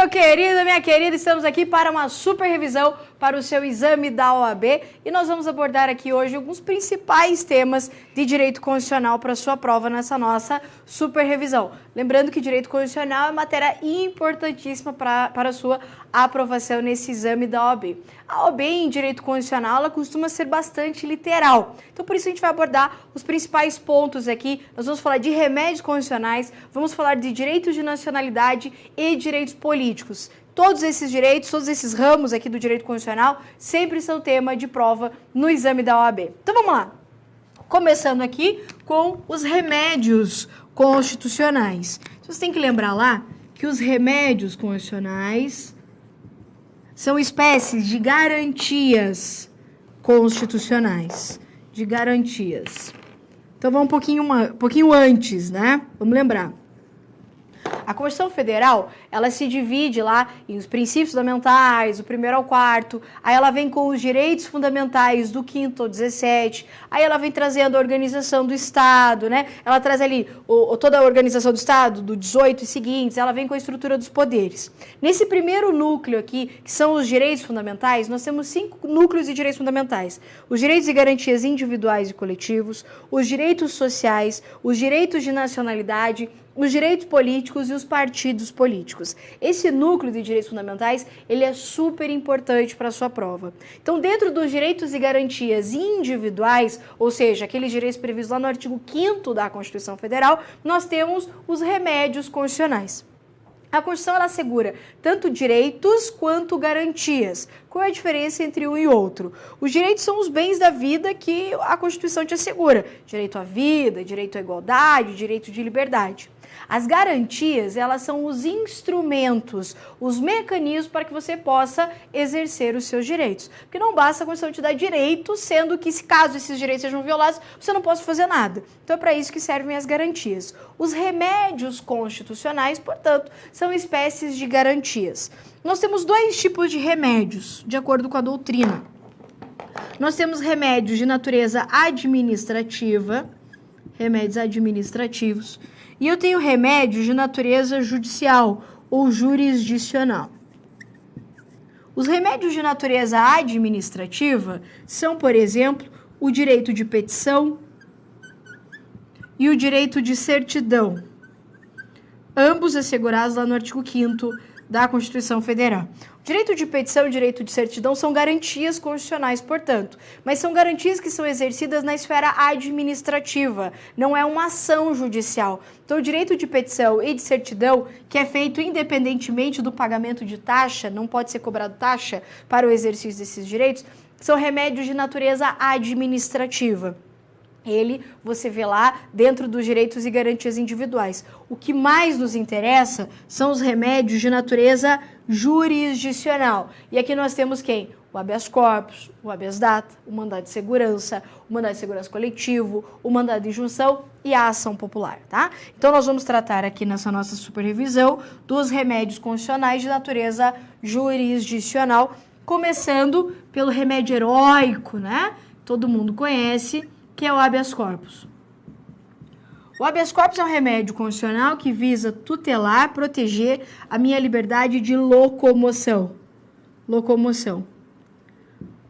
meu querido, minha querida, estamos aqui para uma super revisão para o seu exame da OAB e nós vamos abordar aqui hoje alguns principais temas de direito constitucional para a sua prova nessa nossa super revisão. Lembrando que direito constitucional é matéria importantíssima para a sua aprovação nesse exame da OAB. A OAB em direito constitucional ela costuma ser bastante literal, então por isso a gente vai abordar os principais pontos aqui. Nós vamos falar de remédios constitucionais, vamos falar de direitos de nacionalidade e direitos políticos. Todos esses direitos, todos esses ramos aqui do direito constitucional sempre são tema de prova no exame da OAB. Então vamos lá. Começando aqui com os remédios constitucionais. Você tem que lembrar lá que os remédios constitucionais são espécies de garantias constitucionais. De garantias. Então vamos um pouquinho antes, né? Vamos lembrar. A Constituição Federal, ela se divide lá em os princípios fundamentais, do 1º ao 4º, aí ela vem com os direitos fundamentais do 5º ao 17º, aí ela vem trazendo a organização do Estado, né? Ela traz ali toda a organização do Estado, do 18 e seguintes, ela vem com a estrutura dos poderes. Nesse primeiro núcleo aqui, que são os direitos fundamentais, nós temos 5 núcleos de direitos fundamentais. Os direitos e garantias individuais e coletivos, os direitos sociais, os direitos de nacionalidade, os direitos políticos e os partidos políticos. Esse núcleo de direitos fundamentais, ele é super importante para a sua prova. Então, dentro dos direitos e garantias individuais, ou seja, aqueles direitos previstos lá no artigo 5º da Constituição Federal, nós temos os remédios constitucionais. A Constituição ela assegura tanto direitos quanto garantias. Qual é a diferença entre um e outro? Os direitos são os bens da vida que a Constituição te assegura. Direito à vida, direito à igualdade, direito de liberdade. As garantias, elas são os instrumentos, os mecanismos para que você possa exercer os seus direitos. Porque não basta a Constituição te dar direitos, sendo que, se caso esses direitos sejam violados, você não pode fazer nada. Então é para isso que servem as garantias. Os remédios constitucionais, portanto, são espécies de garantias. Nós temos 2 tipos de remédios, de acordo com a doutrina. Nós temos remédios de natureza administrativa, remédios administrativos, e eu tenho remédios de natureza judicial ou jurisdicional. Os remédios de natureza administrativa são, por exemplo, o direito de petição e o direito de certidão, ambos assegurados lá no artigo 5º da Constituição Federal. O direito de petição e o direito de certidão são garantias constitucionais, portanto, mas são garantias que são exercidas na esfera administrativa, não é uma ação judicial. Então, o direito de petição e de certidão, que é feito independentemente do pagamento de taxa, não pode ser cobrado taxa para o exercício desses direitos, são remédios de natureza administrativa. Ele, você vê lá dentro dos direitos e garantias individuais. O que mais nos interessa são os remédios de natureza jurisdicional. E aqui nós temos quem? O habeas corpus, o habeas data, o mandado de segurança coletivo, o mandado de injunção e a ação popular, tá? Então nós vamos tratar aqui nessa nossa super revisão dos remédios constitucionais de natureza jurisdicional, começando pelo remédio heróico, né? Todo mundo conhece, que é o habeas corpus. O habeas corpus é um remédio constitucional que visa tutelar, proteger a minha liberdade de locomoção.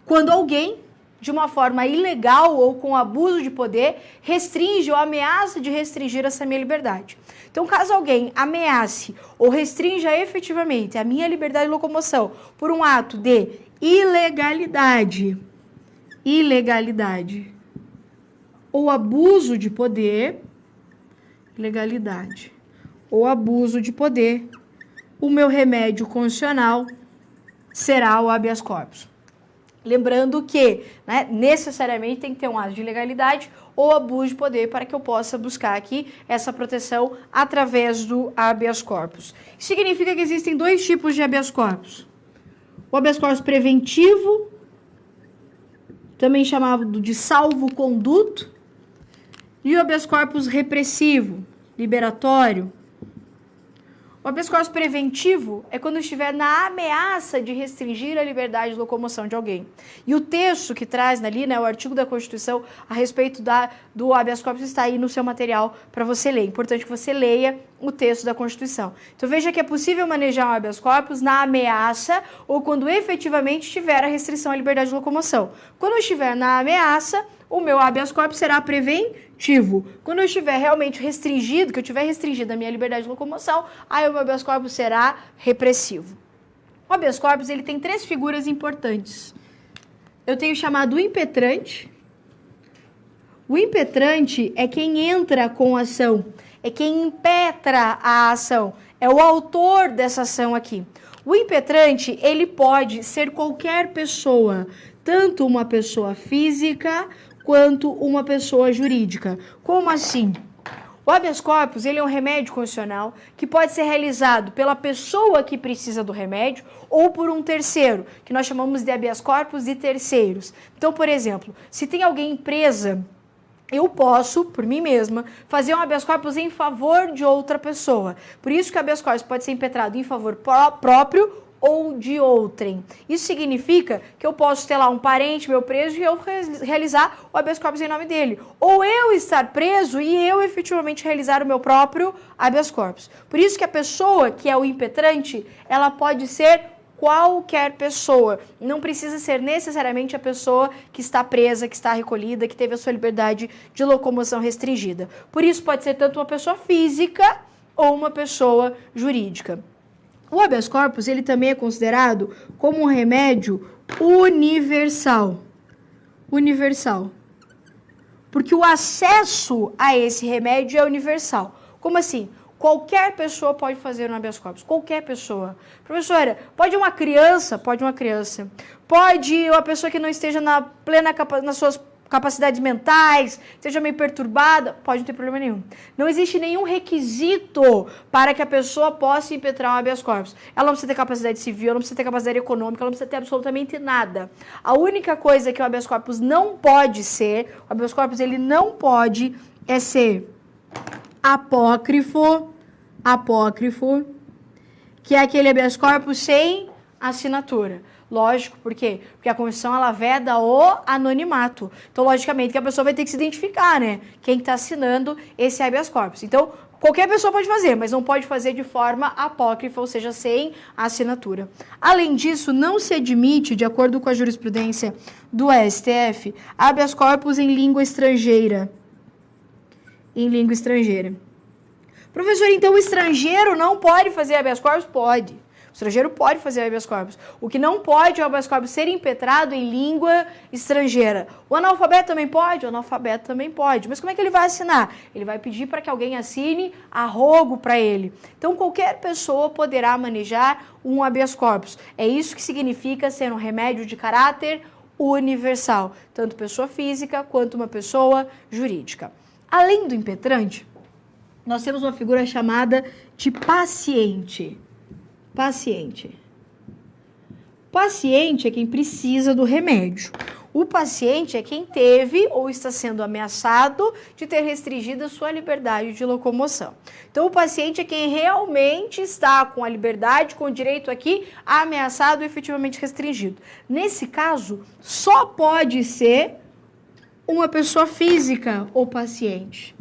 Quando alguém, de uma forma ilegal ou com abuso de poder, restringe ou ameaça de restringir essa minha liberdade. Então, caso alguém ameace ou restrinja efetivamente a minha liberdade de locomoção por um ato de ilegalidade, ou abuso de poder, legalidade, ou abuso de poder, o meu remédio constitucional será o habeas corpus. Lembrando que, né, necessariamente tem que ter um ato de ilegalidade ou abuso de poder para que eu possa buscar aqui essa proteção através do habeas corpus. Isso significa que existem 2 tipos de habeas corpus. O habeas corpus preventivo, também chamado de salvo-conduto, e o habeas corpus repressivo, liberatório. O habeas corpus preventivo é quando estiver na ameaça de restringir a liberdade de locomoção de alguém. E o texto que traz ali, né, o artigo da Constituição a respeito do habeas corpus está aí no seu material para você ler. É importante que você leia o texto da Constituição. Então veja que é possível manejar um habeas corpus na ameaça ou quando efetivamente tiver a restrição à liberdade de locomoção. Quando eu estiver na ameaça, o meu habeas corpus será preventivo. Quando eu estiver realmente restringido, que eu tiver restringido a minha liberdade de locomoção, aí o meu habeas corpus será repressivo. O habeas corpus ele tem 3 figuras importantes. Eu tenho chamado o impetrante. O impetrante é quem entra com a ação, é quem impetra a ação, é o autor dessa ação aqui. O impetrante, ele pode ser qualquer pessoa, tanto uma pessoa física quanto uma pessoa jurídica. Como assim? O habeas corpus ele é um remédio constitucional que pode ser realizado pela pessoa que precisa do remédio ou por um terceiro, que nós chamamos de habeas corpus de terceiros. Então, por exemplo, se tem alguém presa, eu posso, por mim mesma, fazer um habeas corpus em favor de outra pessoa. Por isso que o habeas corpus pode ser impetrado em favor próprio ou de outrem. Isso significa que eu posso ter lá um parente meu preso e eu realizar o habeas corpus em nome dele. Ou eu estar preso e eu efetivamente realizar o meu próprio habeas corpus. Por isso que a pessoa que é o impetrante, ela pode ser qualquer pessoa. Não precisa ser necessariamente a pessoa que está presa, que está recolhida, que teve a sua liberdade de locomoção restringida. Por isso pode ser tanto uma pessoa física ou uma pessoa jurídica. O habeas corpus ele também é considerado como um remédio universal. Universal. Porque o acesso a esse remédio é universal. Como assim? Qualquer pessoa pode fazer um habeas corpus. Qualquer pessoa. Professora, pode uma criança? Pode uma criança. Pode uma pessoa que não esteja nas suas capacidades mentais, seja meio perturbada, pode não ter problema nenhum. Não existe nenhum requisito para que a pessoa possa impetrar um habeas corpus. Ela não precisa ter capacidade civil, ela não precisa ter capacidade econômica, ela não precisa ter absolutamente nada. A única coisa que o habeas corpus não pode ser, o habeas corpus ele não pode ser apócrifo, que é aquele habeas corpus sem assinatura. Lógico, por quê? Porque a Constituição, ela veda o anonimato. Então, logicamente, que a pessoa vai ter que se identificar, né? Quem está assinando esse habeas corpus. Então, qualquer pessoa pode fazer, mas não pode fazer de forma apócrifa, ou seja, sem assinatura. Além disso, não se admite, de acordo com a jurisprudência do STF, habeas corpus em língua estrangeira. Em língua estrangeira. Professor, então o estrangeiro não pode fazer habeas corpus? Pode. O estrangeiro pode fazer habeas corpus. O que não pode é o habeas corpus ser impetrado em língua estrangeira. O analfabeto também pode? O analfabeto também pode. Mas como é que ele vai assinar? Ele vai pedir para que alguém assine a rogo para ele. Então, qualquer pessoa poderá manejar um habeas corpus. É isso que significa ser um remédio de caráter universal. Tanto pessoa física quanto uma pessoa jurídica. Além do impetrante, nós temos uma figura chamada de paciente. Paciente. Paciente é quem precisa do remédio. O paciente é quem teve ou está sendo ameaçado de ter restringido a sua liberdade de locomoção. Então, o paciente é quem realmente está com a liberdade, com o direito aqui ameaçado e efetivamente restringido. Nesse caso, só pode ser uma pessoa física o paciente.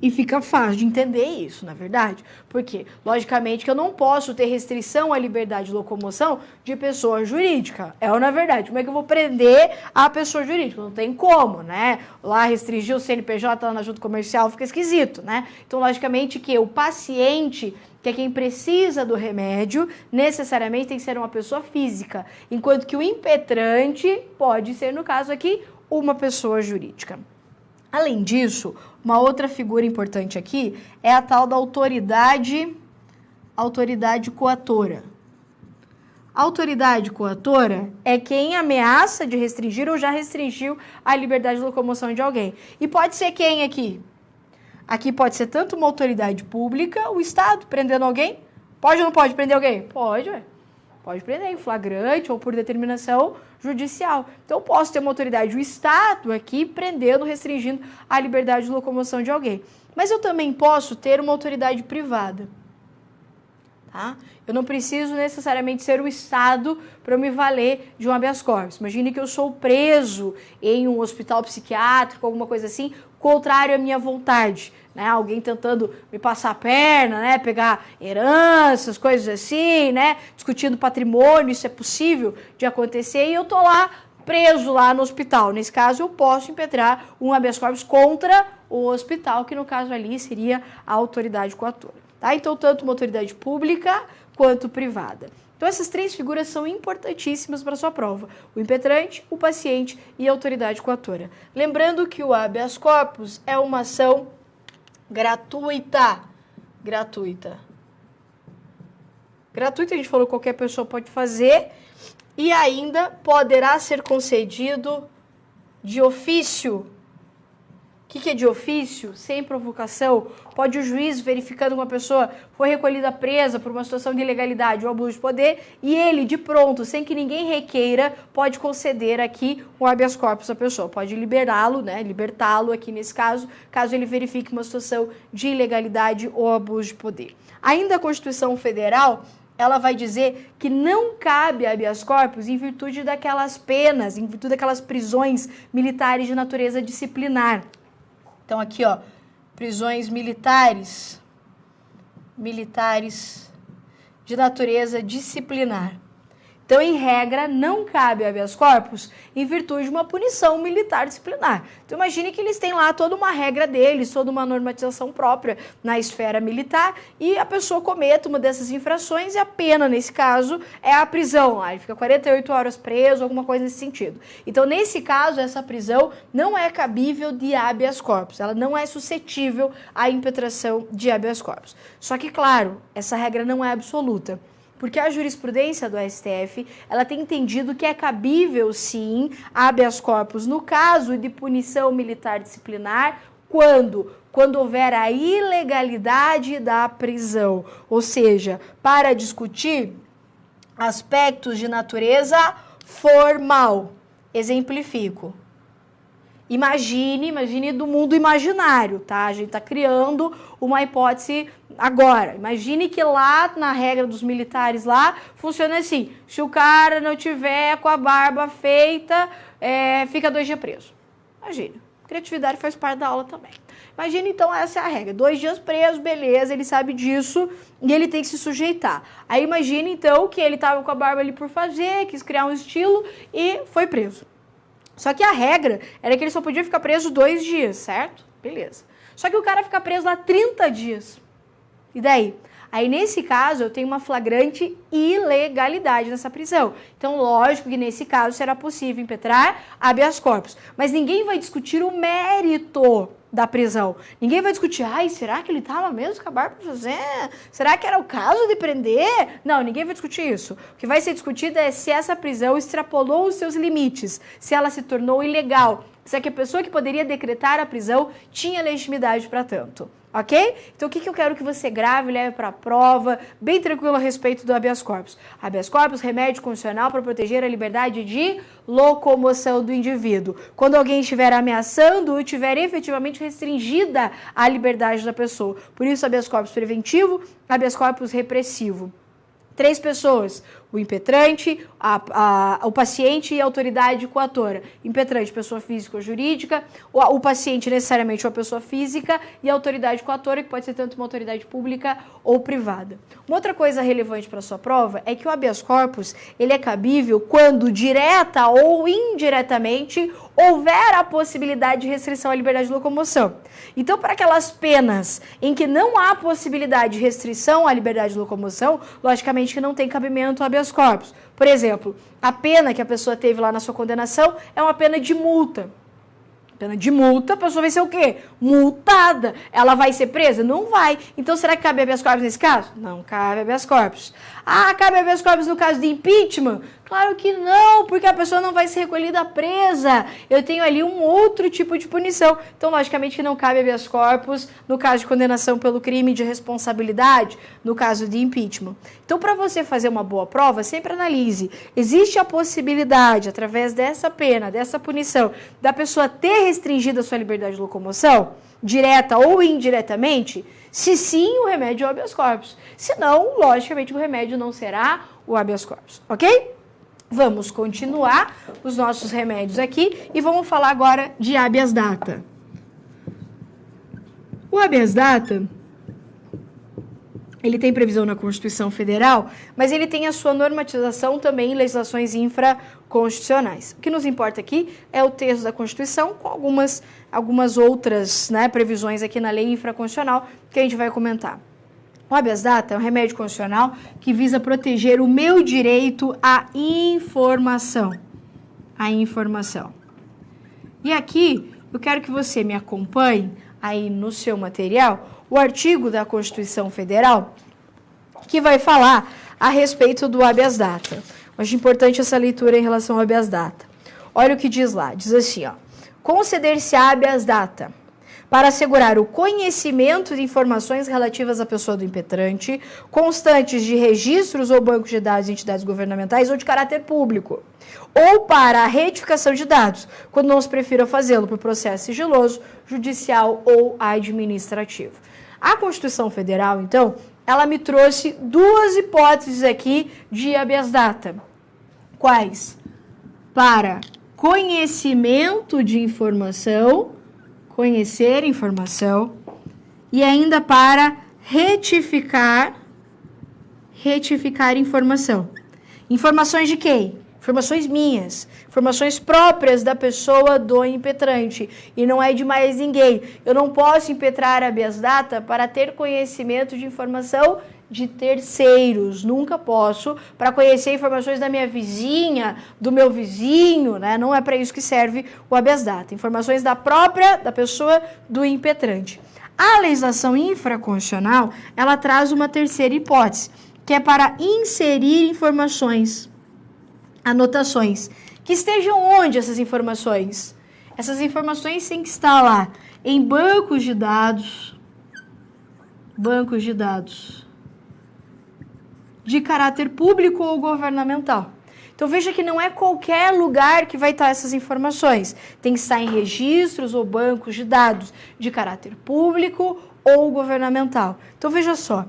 E fica fácil de entender isso, na é verdade? Porque, logicamente, que eu não posso ter restrição à liberdade de locomoção de pessoa jurídica. É ou não é verdade? Como é que eu vou prender a pessoa jurídica? Não tem como, né? Lá restringir o CNPJ lá na junta comercial fica esquisito, né? Então, logicamente, que o paciente, que é quem precisa do remédio, necessariamente tem que ser uma pessoa física. Enquanto que o impetrante pode ser, no caso aqui, uma pessoa jurídica. Além disso, uma outra figura importante aqui é a tal da autoridade coatora. A autoridade coatora é quem ameaça de restringir ou já restringiu a liberdade de locomoção de alguém. E pode ser quem aqui? Aqui pode ser tanto uma autoridade pública, o Estado prendendo alguém. Pode ou não pode prender alguém? Pode, ué. Pode prender em flagrante ou por determinação judicial. Então, eu posso ter uma autoridade, o Estado aqui, prendendo, restringindo a liberdade de locomoção de alguém. Mas eu também posso ter uma autoridade privada. Tá? Eu não preciso necessariamente ser o Estado para eu me valer de um habeas corpus. Imagine que eu sou preso em um hospital psiquiátrico, alguma coisa assim, contrário à minha vontade. Né? Alguém tentando me passar a perna, né? Pegar heranças, coisas assim, né? Discutindo patrimônio, isso é possível de acontecer, e eu tô lá preso lá no hospital. Nesse caso, eu posso impetrar um habeas corpus contra o hospital, que no caso ali seria a autoridade coatora. Tá? Então, tanto uma autoridade pública quanto privada. Então, essas três figuras são importantíssimas para a sua prova. O impetrante, o paciente e a autoridade coatora. Lembrando que o habeas corpus é uma ação gratuita. Gratuita, a gente falou que qualquer pessoa pode fazer e ainda poderá ser concedido de ofício. O que é de ofício? Sem provocação. Pode o juiz, verificando que uma pessoa foi recolhida presa por uma situação de ilegalidade ou abuso de poder, e ele, de pronto, sem que ninguém requeira, pode conceder aqui um habeas corpus à pessoa. Pode liberá-lo, né? Libertá-lo aqui nesse caso, caso ele verifique uma situação de ilegalidade ou abuso de poder. Ainda a Constituição Federal, ela vai dizer que não cabe habeas corpus em virtude daquelas penas, em virtude daquelas prisões militares de natureza disciplinar. Então, aqui, ó, prisões militares de natureza disciplinar. Então, em regra, não cabe habeas corpus em virtude de uma punição militar disciplinar. Então, imagine que eles têm lá toda uma regra deles, toda uma normatização própria na esfera militar, e a pessoa cometa uma dessas infrações e a pena, nesse caso, é a prisão. Ele fica 48 horas preso, alguma coisa nesse sentido. Então, nesse caso, essa prisão não é cabível de habeas corpus. Ela não é suscetível à impetração de habeas corpus. Só que, claro, essa regra não é absoluta. Porque a jurisprudência do STF, ela tem entendido que é cabível, sim, habeas corpus no caso de punição militar disciplinar, quando houver a ilegalidade da prisão. Ou seja, para discutir aspectos de natureza formal. Exemplifico. Imagine do mundo imaginário, tá? A gente está criando uma hipótese agora. Imagine que lá na regra dos militares lá funciona assim: se o cara não tiver com a barba feita, fica 2 dias preso. Imagine. Criatividade faz parte da aula também. Imagine então, essa é a regra: 2 dias preso, beleza, ele sabe disso e ele tem que se sujeitar. Aí imagine então que ele estava com a barba ali por fazer, quis criar um estilo e foi preso. Só que a regra era que ele só podia ficar preso 2 dias, certo? Beleza. Só que o cara fica preso lá 30 dias. E daí? Aí, nesse caso, eu tenho uma flagrante ilegalidade nessa prisão. Então, lógico que nesse caso será possível impetrar habeas corpus. Mas ninguém vai discutir o mérito da prisão. Ninguém vai discutir, será que ele estava mesmo com a barba pra fazer? Será que era o caso de prender? Não, ninguém vai discutir isso. O que vai ser discutido é se essa prisão extrapolou os seus limites, se ela se tornou ilegal, se é que a pessoa que poderia decretar a prisão tinha legitimidade para tanto. Ok? Então, o que eu quero que você grave e leve para a prova, bem tranquilo a respeito do habeas corpus. Habeas corpus, remédio constitucional para proteger a liberdade de locomoção do indivíduo. Quando alguém estiver ameaçando ou estiver efetivamente restringida a liberdade da pessoa. Por isso, habeas corpus preventivo, habeas corpus repressivo. 3 pessoas: o impetrante, o paciente e a autoridade coatora. Impetrante, pessoa física ou jurídica, o paciente necessariamente uma pessoa física e a autoridade coatora, que pode ser tanto uma autoridade pública ou privada. Uma outra coisa relevante para a sua prova é que o habeas corpus, ele é cabível quando direta ou indiretamente houver a possibilidade de restrição à liberdade de locomoção. Então, para aquelas penas em que não há possibilidade de restrição à liberdade de locomoção, logicamente que não tem cabimento ao habeas corpus. Por exemplo, a pena que a pessoa teve lá na sua condenação é uma pena de multa. Pena de multa, a pessoa vai ser o quê? Multada. Ela vai ser presa? Não vai. Então, será que cabe habeas corpus nesse caso? Não cabe habeas corpus. Cabe habeas corpus no caso de impeachment? Claro que não, porque a pessoa não vai ser recolhida presa. Eu tenho ali um outro tipo de punição. Então, logicamente que não cabe habeas corpus no caso de condenação pelo crime de responsabilidade, no caso de impeachment. Então, para você fazer uma boa prova, sempre analise. Existe a possibilidade, através dessa pena, dessa punição, da pessoa ter restringida a sua liberdade de locomoção, direta ou indiretamente? Se sim, o remédio é o habeas corpus. Se não, logicamente, o remédio não será o habeas corpus, ok? Vamos continuar os nossos remédios aqui e vamos falar agora de habeas data. O habeas data, ele tem previsão na Constituição Federal, mas ele tem a sua normatização também em legislações infraconstitucionais. O que nos importa aqui é o texto da Constituição, com algumas outras, né, previsões aqui na lei infraconstitucional que a gente vai comentar. O habeas data é um remédio constitucional que visa proteger o meu direito à informação. A informação. E aqui, eu quero que você me acompanhe aí no seu material, o artigo da Constituição Federal, que vai falar a respeito do habeas data. Eu acho importante essa leitura em relação ao habeas data. Olha o que diz lá, diz assim, ó, conceder-se habeas data para assegurar o conhecimento de informações relativas à pessoa do impetrante, constantes de registros ou bancos de dados de entidades governamentais ou de caráter público, ou para a retificação de dados, quando não se prefira fazê-lo por processo sigiloso, judicial ou administrativo. A Constituição Federal, então, ela me trouxe duas hipóteses aqui de habeas data. Quais? Para conhecimento de informação, conhecer informação, e ainda para retificar informação. Informações de quem? Informações minhas, informações próprias da pessoa do impetrante, e não é de mais ninguém. Eu não posso impetrar habeas data para ter conhecimento de informação de terceiros, nunca posso, para conhecer informações da minha vizinha, do meu vizinho, né? Não é para isso que serve o habeas data, informações da pessoa do impetrante. A legislação infraconstitucional, ela traz uma terceira hipótese, que é para inserir informações, anotações, que estejam onde essas informações? Essas informações têm que estar lá em bancos de dados de caráter público ou governamental. Então veja que não é qualquer lugar que vai estar essas informações. Tem que estar em registros ou bancos de dados de caráter público ou governamental. Então veja só,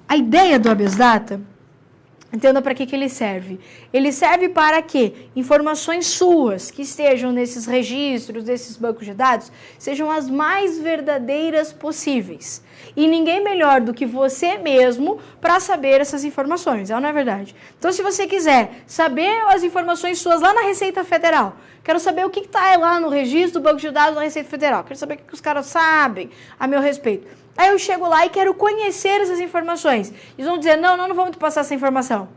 a ideia do habeas data, entenda para que ele serve. Ele serve para que informações suas que estejam nesses registros, desses bancos de dados, sejam as mais verdadeiras possíveis. E ninguém melhor do que você mesmo para saber essas informações, não é verdade? Então, se você quiser saber as informações suas lá na Receita Federal, quero saber o que está lá no registro do banco de dados da Receita Federal, quero saber o que os caras sabem a meu respeito. Aí eu chego lá e quero conhecer essas informações. Eles vão dizer, não vamos te passar essa informação.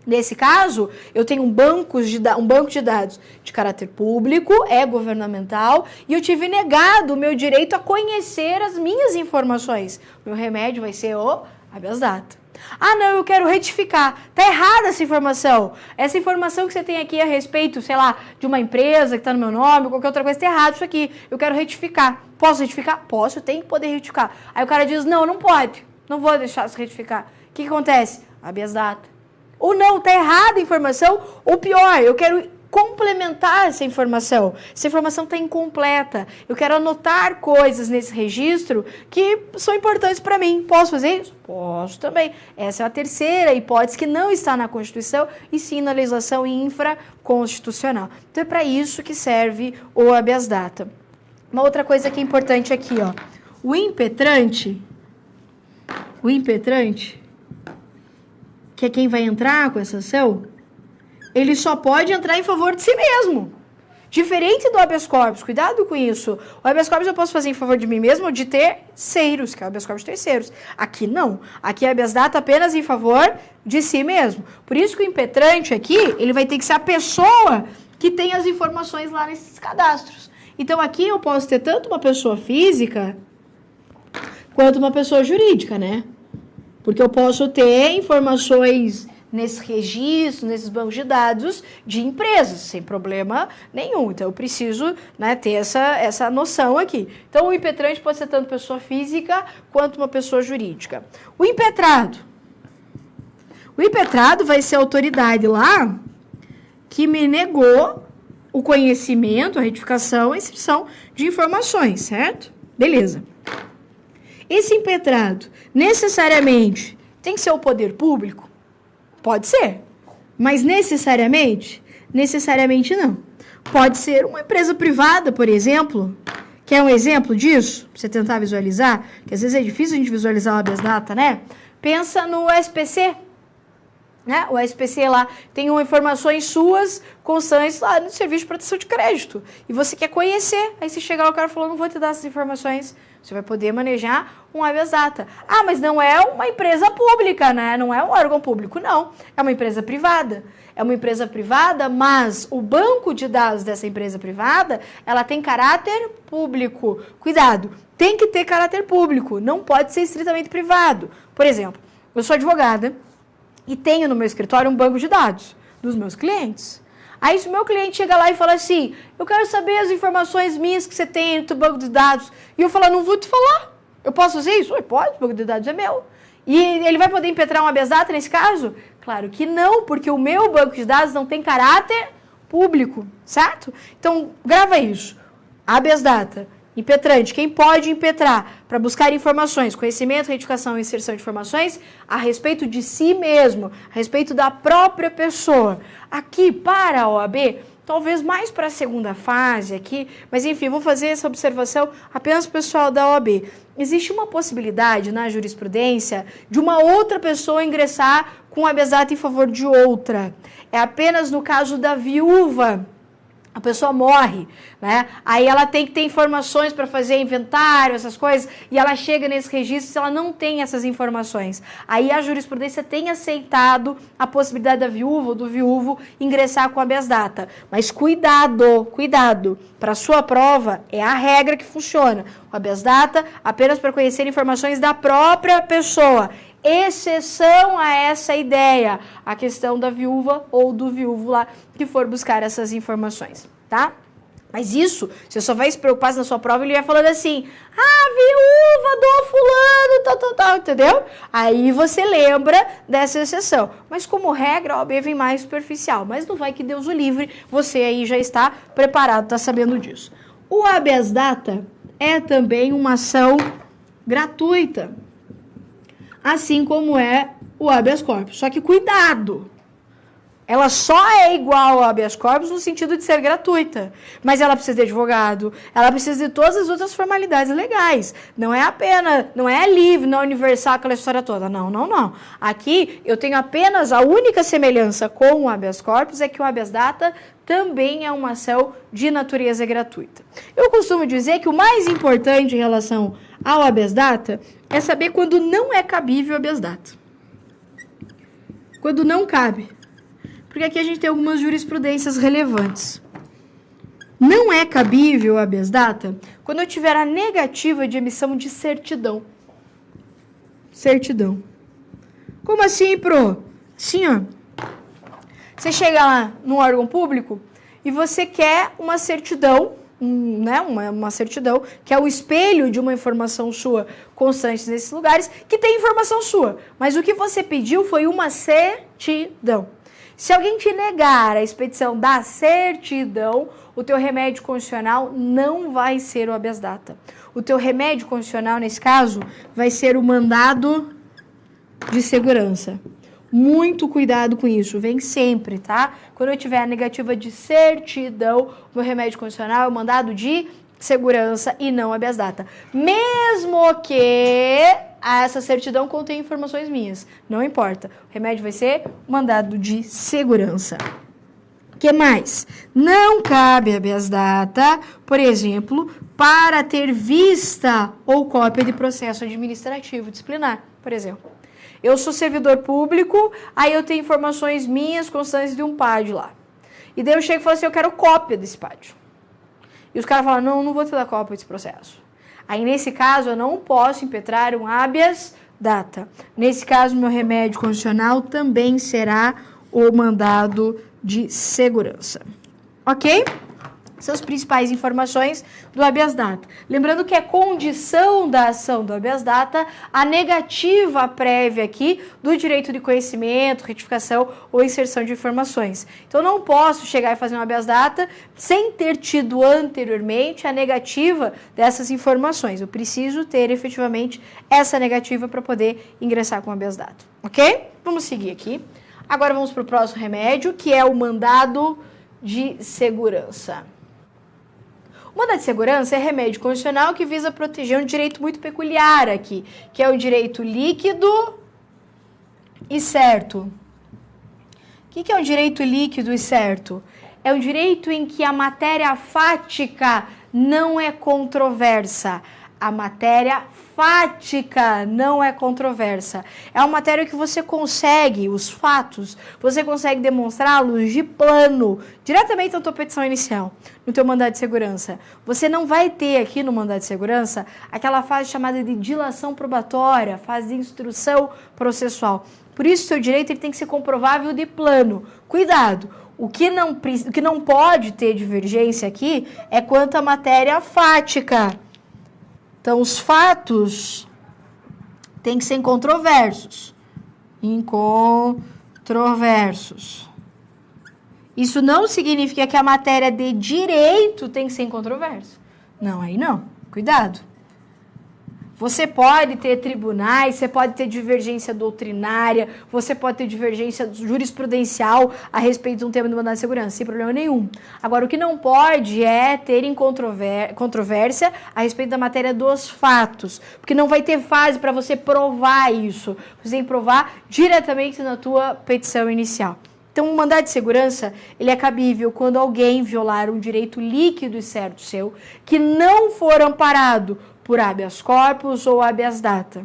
Nesse caso, eu tenho um banco de dados de caráter público, é governamental, e eu tive negado o meu direito a conhecer as minhas informações. Meu remédio vai ser o habeas data. Ah, não, eu quero retificar. Tá errada essa informação. Essa informação que você tem aqui a respeito, sei lá, de uma empresa que está no meu nome, ou qualquer outra coisa, tá errado isso aqui. Eu quero retificar. Posso retificar? Posso, eu tenho que poder retificar. Aí o cara diz, não pode. Não vou deixar você retificar. O que acontece? Habeas data. Ou não, está errada a informação, ou pior, eu quero complementar essa informação. Essa informação está incompleta. Eu quero anotar coisas nesse registro que são importantes para mim. Posso fazer isso? Posso também. Essa é a terceira hipótese que não está na Constituição e sim na legislação infraconstitucional. Então é para isso que serve o habeas data. Uma outra coisa que é importante aqui, ó. O impetrante, que é quem vai entrar com essa ação, ele só pode entrar em favor de si mesmo. Diferente do habeas corpus, cuidado com isso. O habeas corpus eu posso fazer em favor de mim mesmo ou de terceiros, que é o habeas corpus de terceiros. Aqui não. Aqui é habeas data apenas em favor de si mesmo. Por isso que o impetrante aqui, ele vai ter que ser a pessoa que tem as informações lá nesses cadastros. Então aqui eu posso ter tanto uma pessoa física quanto uma pessoa jurídica, né? Porque eu posso ter informações nesse registro, nesses bancos de dados de empresas, sem problema nenhum. Então, eu preciso, né, ter essa noção aqui. Então, o impetrante pode ser tanto pessoa física quanto uma pessoa jurídica. O impetrado vai ser a autoridade lá que me negou o conhecimento, a retificação, a inserção de informações, certo? Beleza. Esse impetrado, necessariamente, tem que ser o poder público? Pode ser. Mas necessariamente? Necessariamente não. Pode ser uma empresa privada, por exemplo. Quer um exemplo disso? Pra você tentar visualizar? Que às vezes é difícil a gente visualizar o habeas data, né? Pensa no SPC. Né? O SPC lá tem informações suas constantes lá no Serviço de Proteção de Crédito. E você quer conhecer. Aí você chega lá, o cara falou, não vou te dar essas informações. Você vai poder manejar um habeas data. Ah, mas não é uma empresa pública, né? Não é um órgão público, não. É uma empresa privada. É uma empresa privada, mas o banco de dados dessa empresa privada, ela tem caráter público. Cuidado, tem que ter caráter público. Não pode ser estritamente privado. Por exemplo, eu sou advogada e tenho no meu escritório um banco de dados dos meus clientes. Aí se o meu cliente chega lá e fala assim, eu quero saber as informações minhas que você tem no teu banco de dados. E eu falo, não vou te falar. Eu posso fazer isso? Pode, o banco de dados é meu. E ele vai poder impetrar um habeas data nesse caso? Claro que não, porque o meu banco de dados não tem caráter público, certo? Então, grava isso. Habeas data, impetrante. Quem pode impetrar para buscar informações, conhecimento, retificação e inserção de informações a respeito de si mesmo, a respeito da própria pessoa. Aqui, para a OAB, talvez mais para a segunda fase aqui, mas enfim, vou fazer essa observação apenas para o pessoal da OAB. Existe uma possibilidade na jurisprudência de uma outra pessoa ingressar com habeas data em favor de outra. É apenas no caso da viúva. A pessoa morre, né? Aí ela tem que ter informações para fazer inventário, essas coisas, e ela chega nesse registro se ela não tem essas informações. Aí a jurisprudência tem aceitado a possibilidade da viúva ou do viúvo ingressar com habeas data. Mas cuidado, cuidado. Para sua prova, é a regra que funciona. O habeas data apenas para conhecer informações da própria pessoa. Exceção a essa ideia, a questão da viúva ou do viúvo lá que for buscar essas informações, tá? Mas isso, você só vai se preocupar na sua prova, ele vai falando assim, viúva do fulano, tal, entendeu? Aí você lembra dessa exceção. Mas como regra, a OAB vem mais superficial, mas não vai que Deus o livre, você aí já está preparado, está sabendo disso. O habeas data é também uma ação gratuita. Assim como é o habeas corpus. Só que cuidado! Ela só é igual ao habeas corpus no sentido de ser gratuita. Mas ela precisa de advogado, ela precisa de todas as outras formalidades legais. Não é apenas, não é livre, não é universal, aquela história toda. Não. Aqui eu tenho apenas a única semelhança com o habeas corpus é que o habeas data também é uma ação de natureza gratuita. Eu costumo dizer que o mais importante em relação ao habeas data é saber quando não é cabível o habeas data. Quando não cabe. Porque aqui a gente tem algumas jurisprudências relevantes. Não é cabível o habeas data quando eu tiver a negativa de emissão de certidão. Certidão. Como assim, pro? Assim, ó. Você chega lá num órgão público e você quer uma certidão, né, uma certidão, que é o espelho de uma informação sua constante nesses lugares, que tem informação sua. Mas o que você pediu foi uma certidão. Se alguém te negar a expedição da certidão, o teu remédio constitucional não vai ser o habeas data. O teu remédio constitucional, nesse caso, vai ser o mandado de segurança. Muito cuidado com isso, vem sempre, tá? Quando eu tiver a negativa de certidão, o meu remédio constitucional é o mandado de segurança e não habeas data. Mesmo que essa certidão contém informações minhas, não importa. O remédio vai ser mandado de segurança. O que mais? Não cabe habeas data, por exemplo, para ter vista ou cópia de processo administrativo disciplinar, por exemplo. Eu sou servidor público, aí eu tenho informações minhas constantes de um PAD lá. E daí eu chego e falo assim, eu quero cópia desse PAD. E os caras falam, não vou te dar cópia desse processo. Aí, nesse caso, eu não posso impetrar um habeas data. Nesse caso, meu remédio constitucional também será o mandado de segurança. Ok? São as principais informações do habeas data. Lembrando que é condição da ação do habeas data a negativa prévia aqui do direito de conhecimento, retificação ou inserção de informações. Então, não posso chegar e fazer um habeas data sem ter tido anteriormente a negativa dessas informações. Eu preciso ter efetivamente essa negativa para poder ingressar com o habeas data. Ok? Vamos seguir aqui. Agora vamos para o próximo remédio, que é o mandado de segurança. O mandado de segurança é remédio constitucional que visa proteger um direito muito peculiar aqui, que é o direito líquido e certo. O que é um direito líquido e certo? É um direito em que a matéria fática não é controversa. A matéria fática não é controversa. É uma matéria que você consegue, os fatos, você consegue demonstrá-los de plano, diretamente na tua petição inicial, no teu mandado de segurança. Você não vai ter aqui no mandado de segurança aquela fase chamada de dilação probatória, fase de instrução processual. Por isso, o seu direito ele tem que ser comprovável de plano. Cuidado! O que não pode ter divergência aqui é quanto à matéria fática. Então, os fatos têm que ser incontroversos. Incontroversos. Isso não significa que a matéria de direito tem que ser incontroversa. Não, aí não. Cuidado. Você pode ter tribunais, você pode ter divergência doutrinária, você pode ter divergência jurisprudencial a respeito de um tema do mandado de segurança, sem problema nenhum. Agora, o que não pode é ter controvérsia a respeito da matéria dos fatos, porque não vai ter fase para você provar isso. Você tem que provar diretamente na tua petição inicial. Então, o mandado de segurança, ele é cabível quando alguém violar um direito líquido e certo seu, que não for amparado por habeas corpus ou habeas data.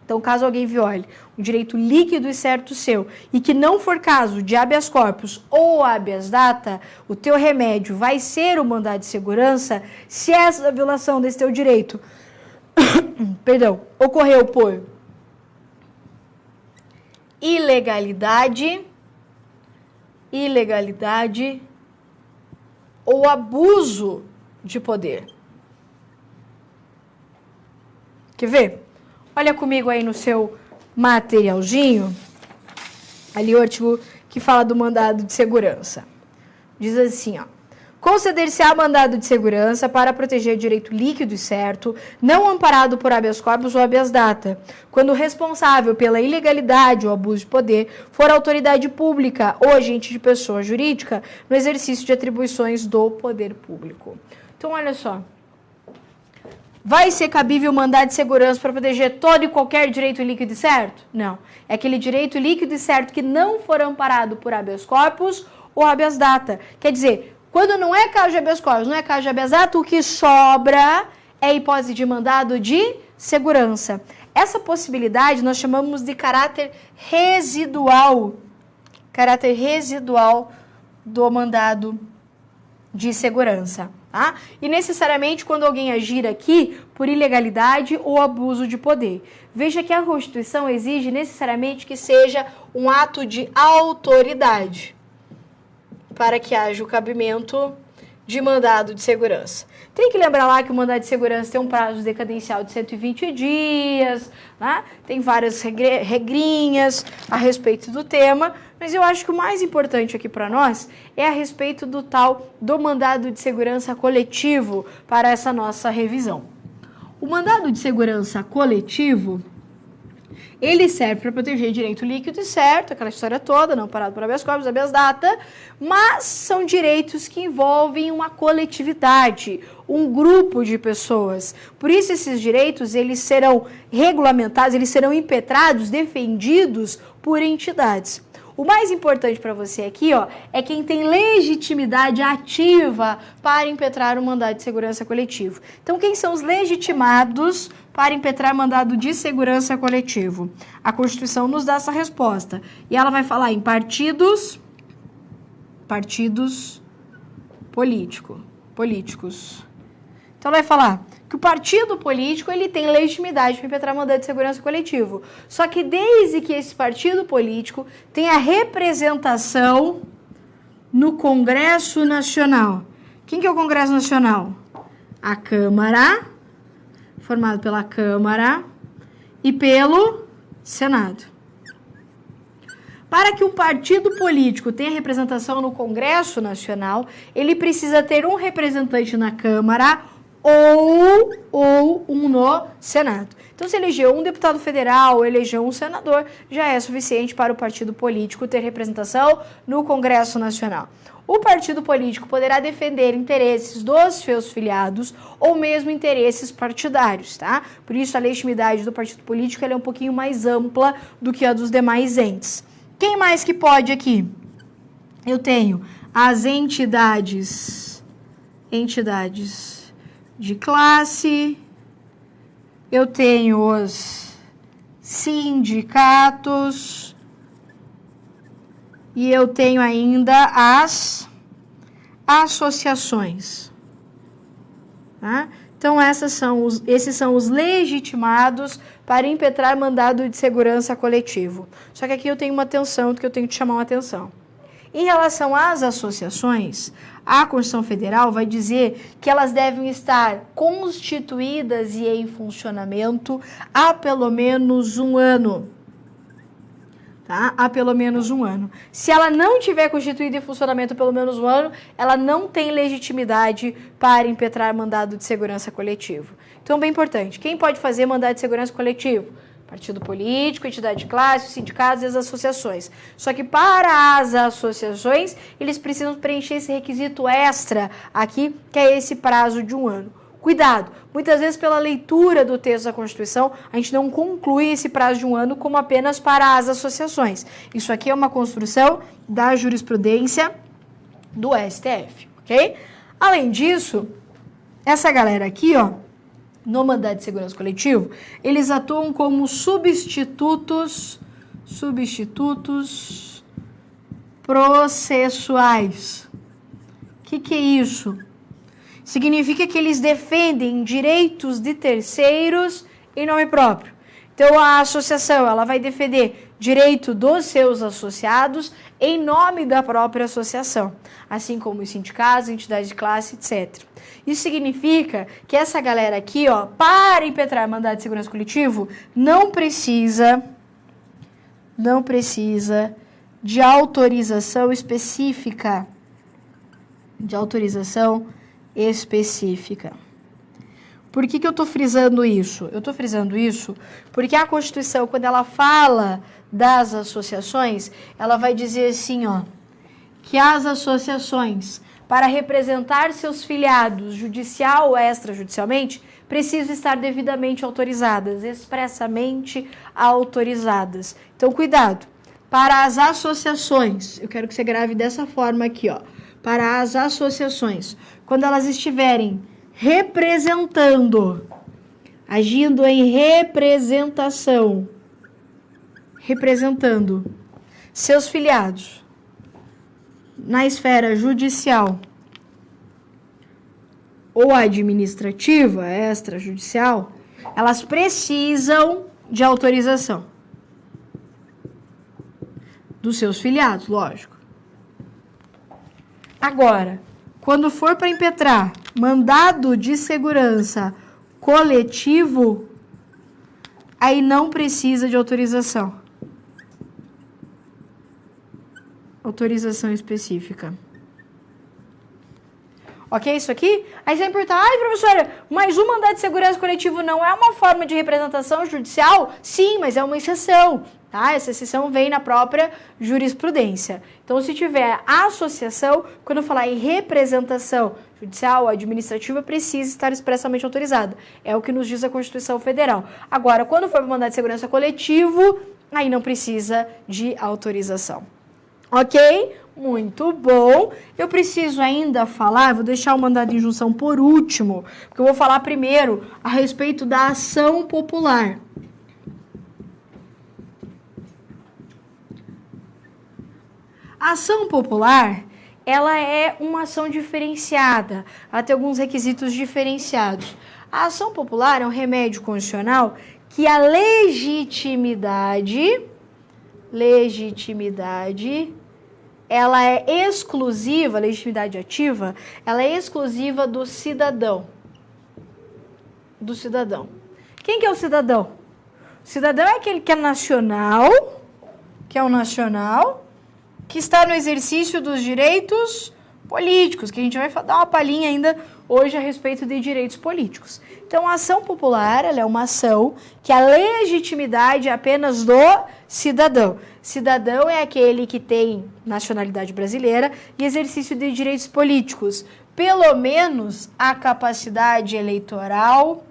Então, caso alguém viole um direito líquido e certo seu e que não for caso de habeas corpus ou habeas data, o teu remédio vai ser o mandado de segurança se essa violação desse teu direito ocorreu por ilegalidade ou abuso de poder. Quer ver? Olha comigo aí no seu materialzinho, ali o artigo que fala do mandado de segurança. Diz assim, ó. Conceder-se-á mandado de segurança para proteger direito líquido e certo, não amparado por habeas corpus ou habeas data, quando o responsável pela ilegalidade ou abuso de poder for autoridade pública ou agente de pessoa jurídica no exercício de atribuições do poder público. Então, olha só. Vai ser cabível mandado de segurança para proteger todo e qualquer direito líquido e certo? Não. É aquele direito líquido e certo que não for amparado por habeas corpus ou habeas data. Quer dizer, quando não é caso de habeas corpus, não é caso de habeas data, o que sobra é a hipótese de mandado de segurança. Essa possibilidade nós chamamos de caráter residual. Caráter residual do mandado de segurança. Tá? E necessariamente quando alguém agir aqui por ilegalidade ou abuso de poder. Veja que a Constituição exige necessariamente que seja um ato de autoridade para que haja o cabimento de mandado de segurança. Tem que lembrar lá que o mandado de segurança tem um prazo decadencial de 120 dias, né? Tem várias regrinhas a respeito do tema, mas eu acho que o mais importante aqui para nós é a respeito do tal do mandado de segurança coletivo para essa nossa revisão. O mandado de segurança coletivo, ele serve para proteger direito líquido e certo, aquela história toda, não parado por habeas corpus, habeas data, mas são direitos que envolvem uma coletividade, um grupo de pessoas. Por isso, esses direitos, eles serão regulamentados, eles serão impetrados, defendidos por entidades. O mais importante para você aqui, ó, é quem tem legitimidade ativa para impetrar o mandado de segurança coletivo. Então, quem são os legitimados para impetrar mandado de segurança coletivo? A Constituição nos dá essa resposta. E ela vai falar em partidos políticos. Então, ela vai falar que o partido político ele tem legitimidade para impetrar mandado de segurança coletivo. Só que desde que esse partido político tenha representação no Congresso Nacional. Quem que é o Congresso Nacional? A Câmara, formado pela Câmara e pelo Senado. Para que um partido político tenha representação no Congresso Nacional, ele precisa ter um representante na Câmara ou um no Senado. Então, se elegeu um deputado federal ou elegeu um senador, já é suficiente para o partido político ter representação no Congresso Nacional. O partido político poderá defender interesses dos seus filiados ou mesmo interesses partidários, tá? Por isso, a legitimidade do partido político ela é um pouquinho mais ampla do que a dos demais entes. Quem mais que pode aqui? Eu tenho as entidades de classe, eu tenho os sindicatos e eu tenho ainda as associações. Tá? Então, esses são os legitimados para impetrar mandado de segurança coletivo. Só que aqui eu tenho uma atenção, que eu tenho que chamar uma atenção. Em relação às associações, a Constituição Federal vai dizer que elas devem estar constituídas e em funcionamento há pelo menos um ano. Tá? Há pelo menos um ano. Se ela não tiver constituída em funcionamento há pelo menos um ano, ela não tem legitimidade para impetrar mandado de segurança coletivo. Então, bem importante, quem pode fazer mandado de segurança coletivo? Partido político, entidade de classe, sindicatos e as associações. Só que para as associações, eles precisam preencher esse requisito extra aqui, que é esse prazo de um ano. Cuidado, muitas vezes pela leitura do texto da Constituição, a gente não conclui esse prazo de um ano como apenas para as associações. Isso aqui é uma construção da jurisprudência do STF, ok? Além disso, essa galera aqui, ó, no mandado de segurança coletivo, eles atuam como substitutos processuais. O que é isso? Significa que eles defendem direitos de terceiros em nome próprio. Então, a associação ela vai defender direito dos seus associados em nome da própria associação, assim como os sindicatos, entidades de classe, etc. Isso significa que essa galera aqui, ó, para impetrar mandado de segurança coletivo, não precisa de autorização específica. Por que eu estou frisando isso? Eu estou frisando isso porque a Constituição, quando ela fala das associações, ela vai dizer assim, ó, que as associações, para representar seus filiados judicial ou extrajudicialmente, precisam estar devidamente autorizadas, expressamente autorizadas. Então, cuidado. Para as associações, eu quero que você grave dessa forma aqui, ó. Para as associações, quando elas estiverem representando, agindo em representação, representando seus filiados na esfera judicial ou administrativa, extrajudicial, elas precisam de autorização dos seus filiados, lógico. Agora, quando for para impetrar mandado de segurança coletivo, aí não precisa de autorização. Autorização específica. Ok, isso aqui? Aí você vai perguntar, ai, professora, mas o mandado de segurança coletivo não é uma forma de representação judicial? Sim, mas é uma exceção. Tá? Essa exceção vem na própria jurisprudência. Então, se tiver associação, quando eu falar em representação judicial ou administrativa, precisa estar expressamente autorizada. É o que nos diz a Constituição Federal. Agora, quando for para mandado de segurança coletivo, aí não precisa de autorização. Ok? Muito bom. Eu preciso ainda falar, vou deixar o mandado de injunção por último, porque eu vou falar primeiro a respeito da ação popular. A ação popular, ela é uma ação diferenciada, ela tem alguns requisitos diferenciados. A ação popular é um remédio constitucional que a legitimidade ela é exclusiva, a legitimidade ativa, ela é exclusiva do cidadão. Do cidadão. Quem que é o cidadão? O cidadão é aquele que é nacional, que está no exercício dos direitos políticos, que a gente vai dar uma palhinha ainda hoje a respeito de direitos políticos. Então, a ação popular, ela é uma ação que a legitimidade é apenas do cidadão. Cidadão é aquele que tem nacionalidade brasileira e exercício de direitos políticos, pelo menos a capacidade eleitoral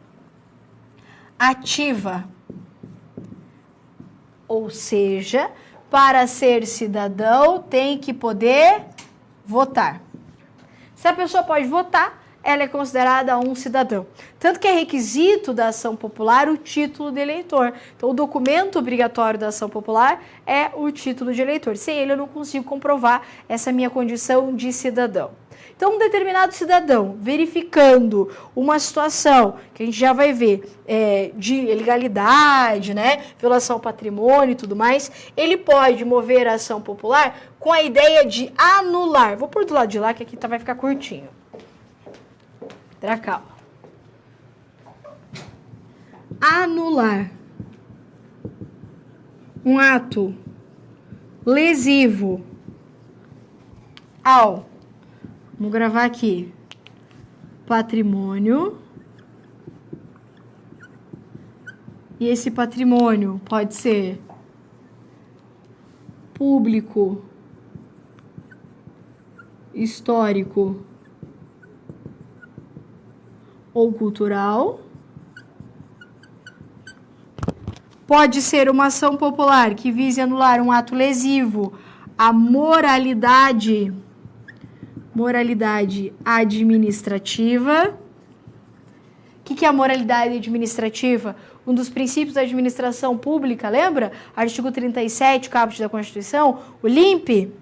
ativa. Ou seja, para ser cidadão tem que poder votar. Se a pessoa pode votar, ela é considerada um cidadão. Tanto que é requisito da ação popular o título de eleitor. Então, o documento obrigatório da ação popular é o título de eleitor. Sem ele, eu não consigo comprovar essa minha condição de cidadão. Então, um determinado cidadão, verificando uma situação, que a gente já vai ver, de ilegalidade, né, violação ao patrimônio e tudo mais, ele pode mover a ação popular com a ideia de anular. Vou pôr do lado de lá, que aqui vai ficar curtinho. Pra cá. Anular um ato lesivo ao, vamos gravar aqui, patrimônio. E esse patrimônio pode ser público, histórico ou cultural. Pode ser uma ação popular que vise anular um ato lesivo à moralidade administrativa. O que é a moralidade administrativa? Um dos princípios da administração pública, lembra? Artigo 37, caput da Constituição, o LIMP.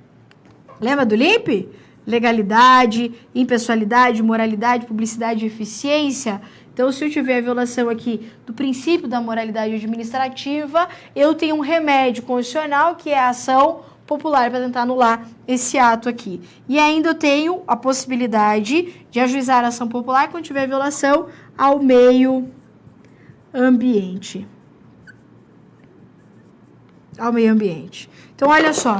Lembra do LIMP? Legalidade, impessoalidade, moralidade, publicidade e eficiência. Então, se eu tiver a violação aqui do princípio da moralidade administrativa, eu tenho um remédio constitucional, que é a ação popular, para tentar anular esse ato aqui. E ainda eu tenho a possibilidade de ajuizar a ação popular quando tiver violação ao meio ambiente. Ao meio ambiente. Então, olha só.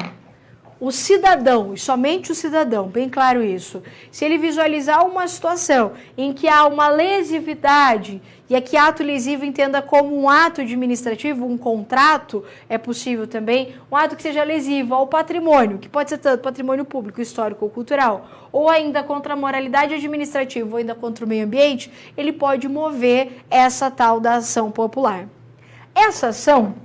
O cidadão, e somente o cidadão, bem claro isso, se ele visualizar uma situação em que há uma lesividade, e aqui ato lesivo entenda como um ato administrativo, um contrato, é possível também, um ato que seja lesivo ao patrimônio, que pode ser tanto patrimônio público, histórico ou cultural, ou ainda contra a moralidade administrativa, ou ainda contra o meio ambiente, ele pode mover essa tal da ação popular. Essa ação,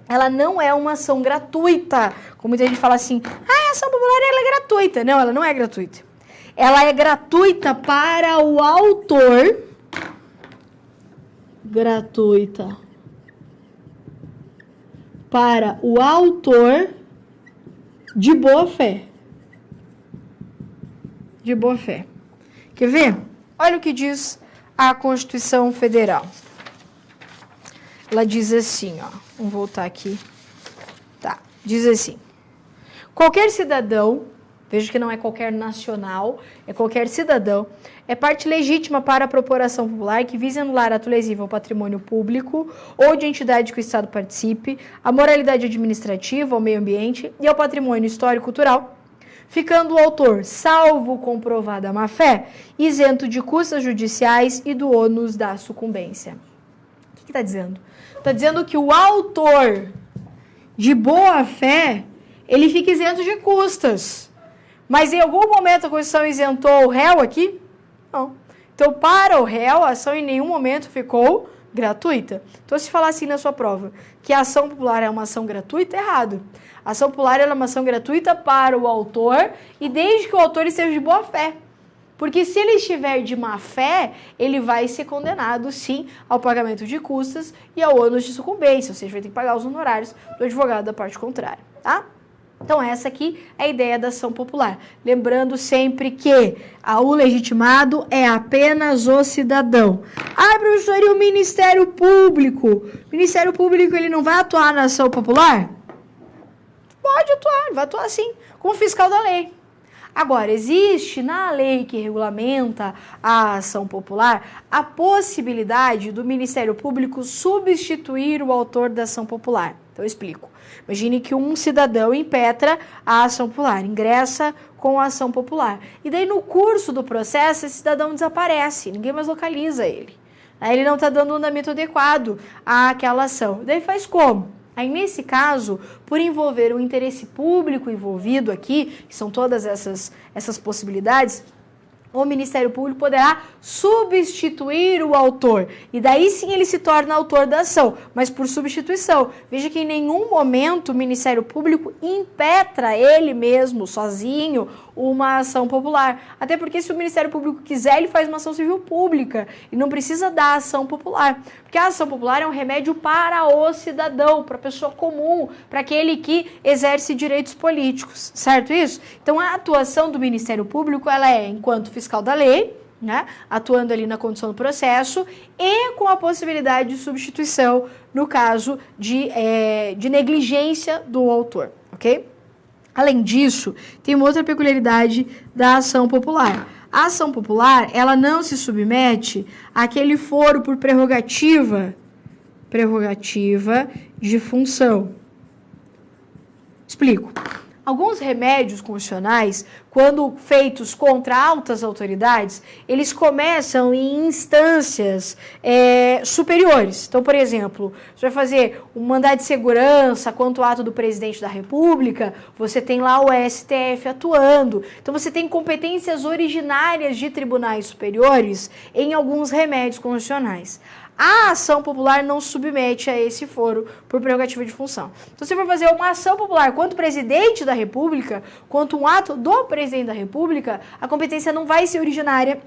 ela não é uma ação gratuita, como muita gente fala assim, a ação popular ela é gratuita. Não, ela não é gratuita. Ela é gratuita para o autor. Gratuita para o autor de boa fé. De boa fé. Quer ver? Olha o que diz a Constituição Federal. Ela diz assim, ó. Vamos voltar aqui. Tá. Diz assim. Qualquer cidadão, veja que não é qualquer nacional, é qualquer cidadão, é parte legítima para a propor ação popular que vise anular ato lesivo ao patrimônio público ou de entidade que o Estado participe, à moralidade administrativa, ao meio ambiente e ao patrimônio histórico e cultural, ficando o autor, salvo comprovada má-fé, isento de custas judiciais e do ônus da sucumbência. O que está dizendo? Está dizendo que o autor de boa-fé, ele fica isento de custas. Mas em algum momento a Constituição isentou o réu aqui? Não. Então, para o réu, a ação em nenhum momento ficou gratuita. Então, se falar assim na sua prova, que a ação popular é uma ação gratuita, é errado. A ação popular é uma ação gratuita para o autor e desde que o autor esteja de boa fé. Porque se ele estiver de má fé, ele vai ser condenado, sim, ao pagamento de custas e ao ônus de sucumbência, ou seja, vai ter que pagar os honorários do advogado da parte contrária, tá? Então, essa aqui é a ideia da ação popular. Lembrando sempre que o legitimado é apenas o cidadão. Professor, e o Ministério Público? O Ministério Público, ele não vai atuar na ação popular? pode atuar, ele vai atuar sim, como fiscal da lei. Agora, existe na lei que regulamenta a ação popular a possibilidade do Ministério Público substituir o autor da ação popular. Então, eu explico. Imagine que um cidadão impetra a ação popular, ingressa com a ação popular. E daí, no curso do processo, esse cidadão desaparece, ninguém mais localiza ele. Aí ele não está dando um andamento adequado àquela ação. Daí faz como? Aí, nesse caso, por envolver o interesse público envolvido aqui, que são todas essas possibilidades, o Ministério Público poderá substituir o autor. E daí sim ele se torna autor da ação, mas por substituição. Veja que em nenhum momento o Ministério Público impetra ele mesmo, sozinho, uma ação popular. Até porque se o Ministério Público quiser, ele faz uma ação civil pública e não precisa da ação popular. Porque a ação popular é um remédio para o cidadão, para a pessoa comum, para aquele que exerce direitos políticos, certo isso? Então a atuação do Ministério Público, ela é enquanto fiscal da lei, né, atuando ali na condução do processo e com a possibilidade de substituição no caso de negligência do autor, ok? Além disso, tem uma outra peculiaridade da ação popular. A ação popular, ela não se submete àquele foro por prerrogativa de função. Explico. Alguns remédios constitucionais, quando feitos contra altas autoridades, eles começam em instâncias superiores. Então, por exemplo, você vai fazer um mandado de segurança contra o ato do presidente da República, você tem lá o STF atuando. Então, você tem competências originárias de tribunais superiores em alguns remédios constitucionais. A ação popular não submete a esse foro por prerrogativa de função. Então, se for fazer uma ação popular contra o presidente da República, contra um ato do presidente da República, a competência não vai ser originária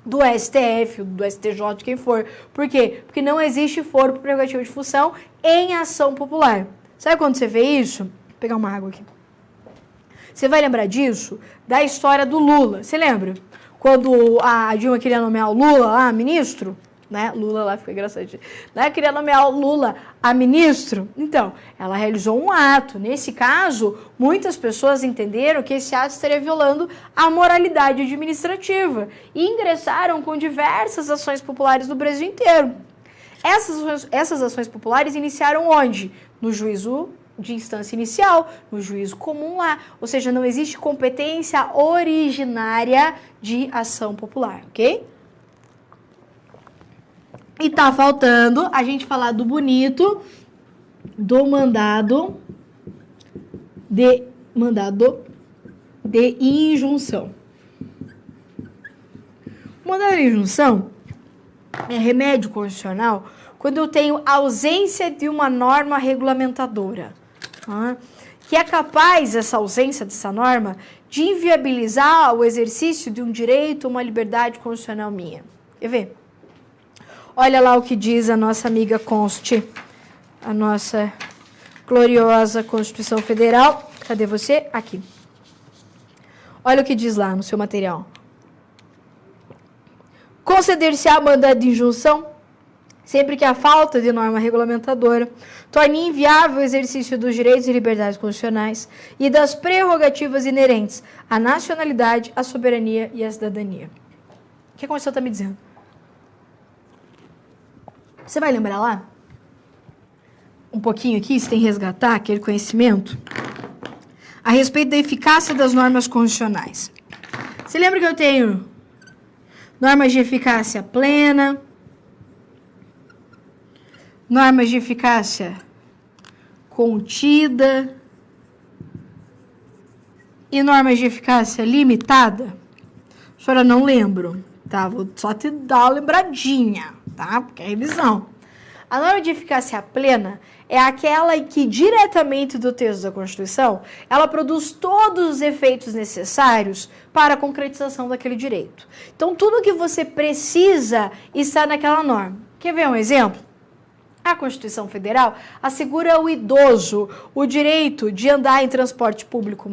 do STF, do STJ, de quem for. Por quê? Porque não existe foro por prerrogativa de função em ação popular. Sabe quando você vê isso? Vou pegar uma água aqui. Você vai lembrar disso da história do Lula. Você lembra? Quando a Dilma queria nomear o Lula lá, ministro? Né? Lula lá ficou engraçadinho. Né? Queria nomear o Lula a ministro. Então, ela realizou um ato. Nesse caso, muitas pessoas entenderam que esse ato estaria violando a moralidade administrativa e ingressaram com diversas ações populares no Brasil inteiro. Essas ações populares iniciaram onde? No juízo de instância inicial, no juízo comum lá. Ou seja, não existe competência originária de ação popular, ok? E tá faltando a gente falar do bonito do mandado de injunção. O mandado de injunção é remédio constitucional quando eu tenho ausência de uma norma regulamentadora, que é capaz, essa ausência dessa norma, de inviabilizar o exercício de um direito, uma liberdade constitucional minha. Quer ver? Olha lá o que diz a nossa amiga Conste, a nossa gloriosa Constituição Federal. Cadê você? Aqui. Olha o que diz lá no seu material. Conceder-se-á mandado de injunção sempre que a falta de norma regulamentadora torne inviável o exercício dos direitos e liberdades constitucionais e das prerrogativas inerentes à nacionalidade, à soberania e à cidadania. O que a Constituição está me dizendo? Você vai lembrar lá? Um pouquinho aqui, você tem que resgatar aquele conhecimento a respeito da eficácia das normas constitucionais. Você lembra que eu tenho normas de eficácia plena, normas de eficácia contida e normas de eficácia limitada? A senhora não lembro, tá? Vou só te dar uma lembradinha, tá? Porque é revisão. A norma de eficácia plena é aquela que, diretamente do texto da Constituição, ela produz todos os efeitos necessários para a concretização daquele direito. Então, tudo que você precisa está naquela norma. Quer ver um exemplo? A Constituição Federal assegura ao idoso o direito de andar em transporte público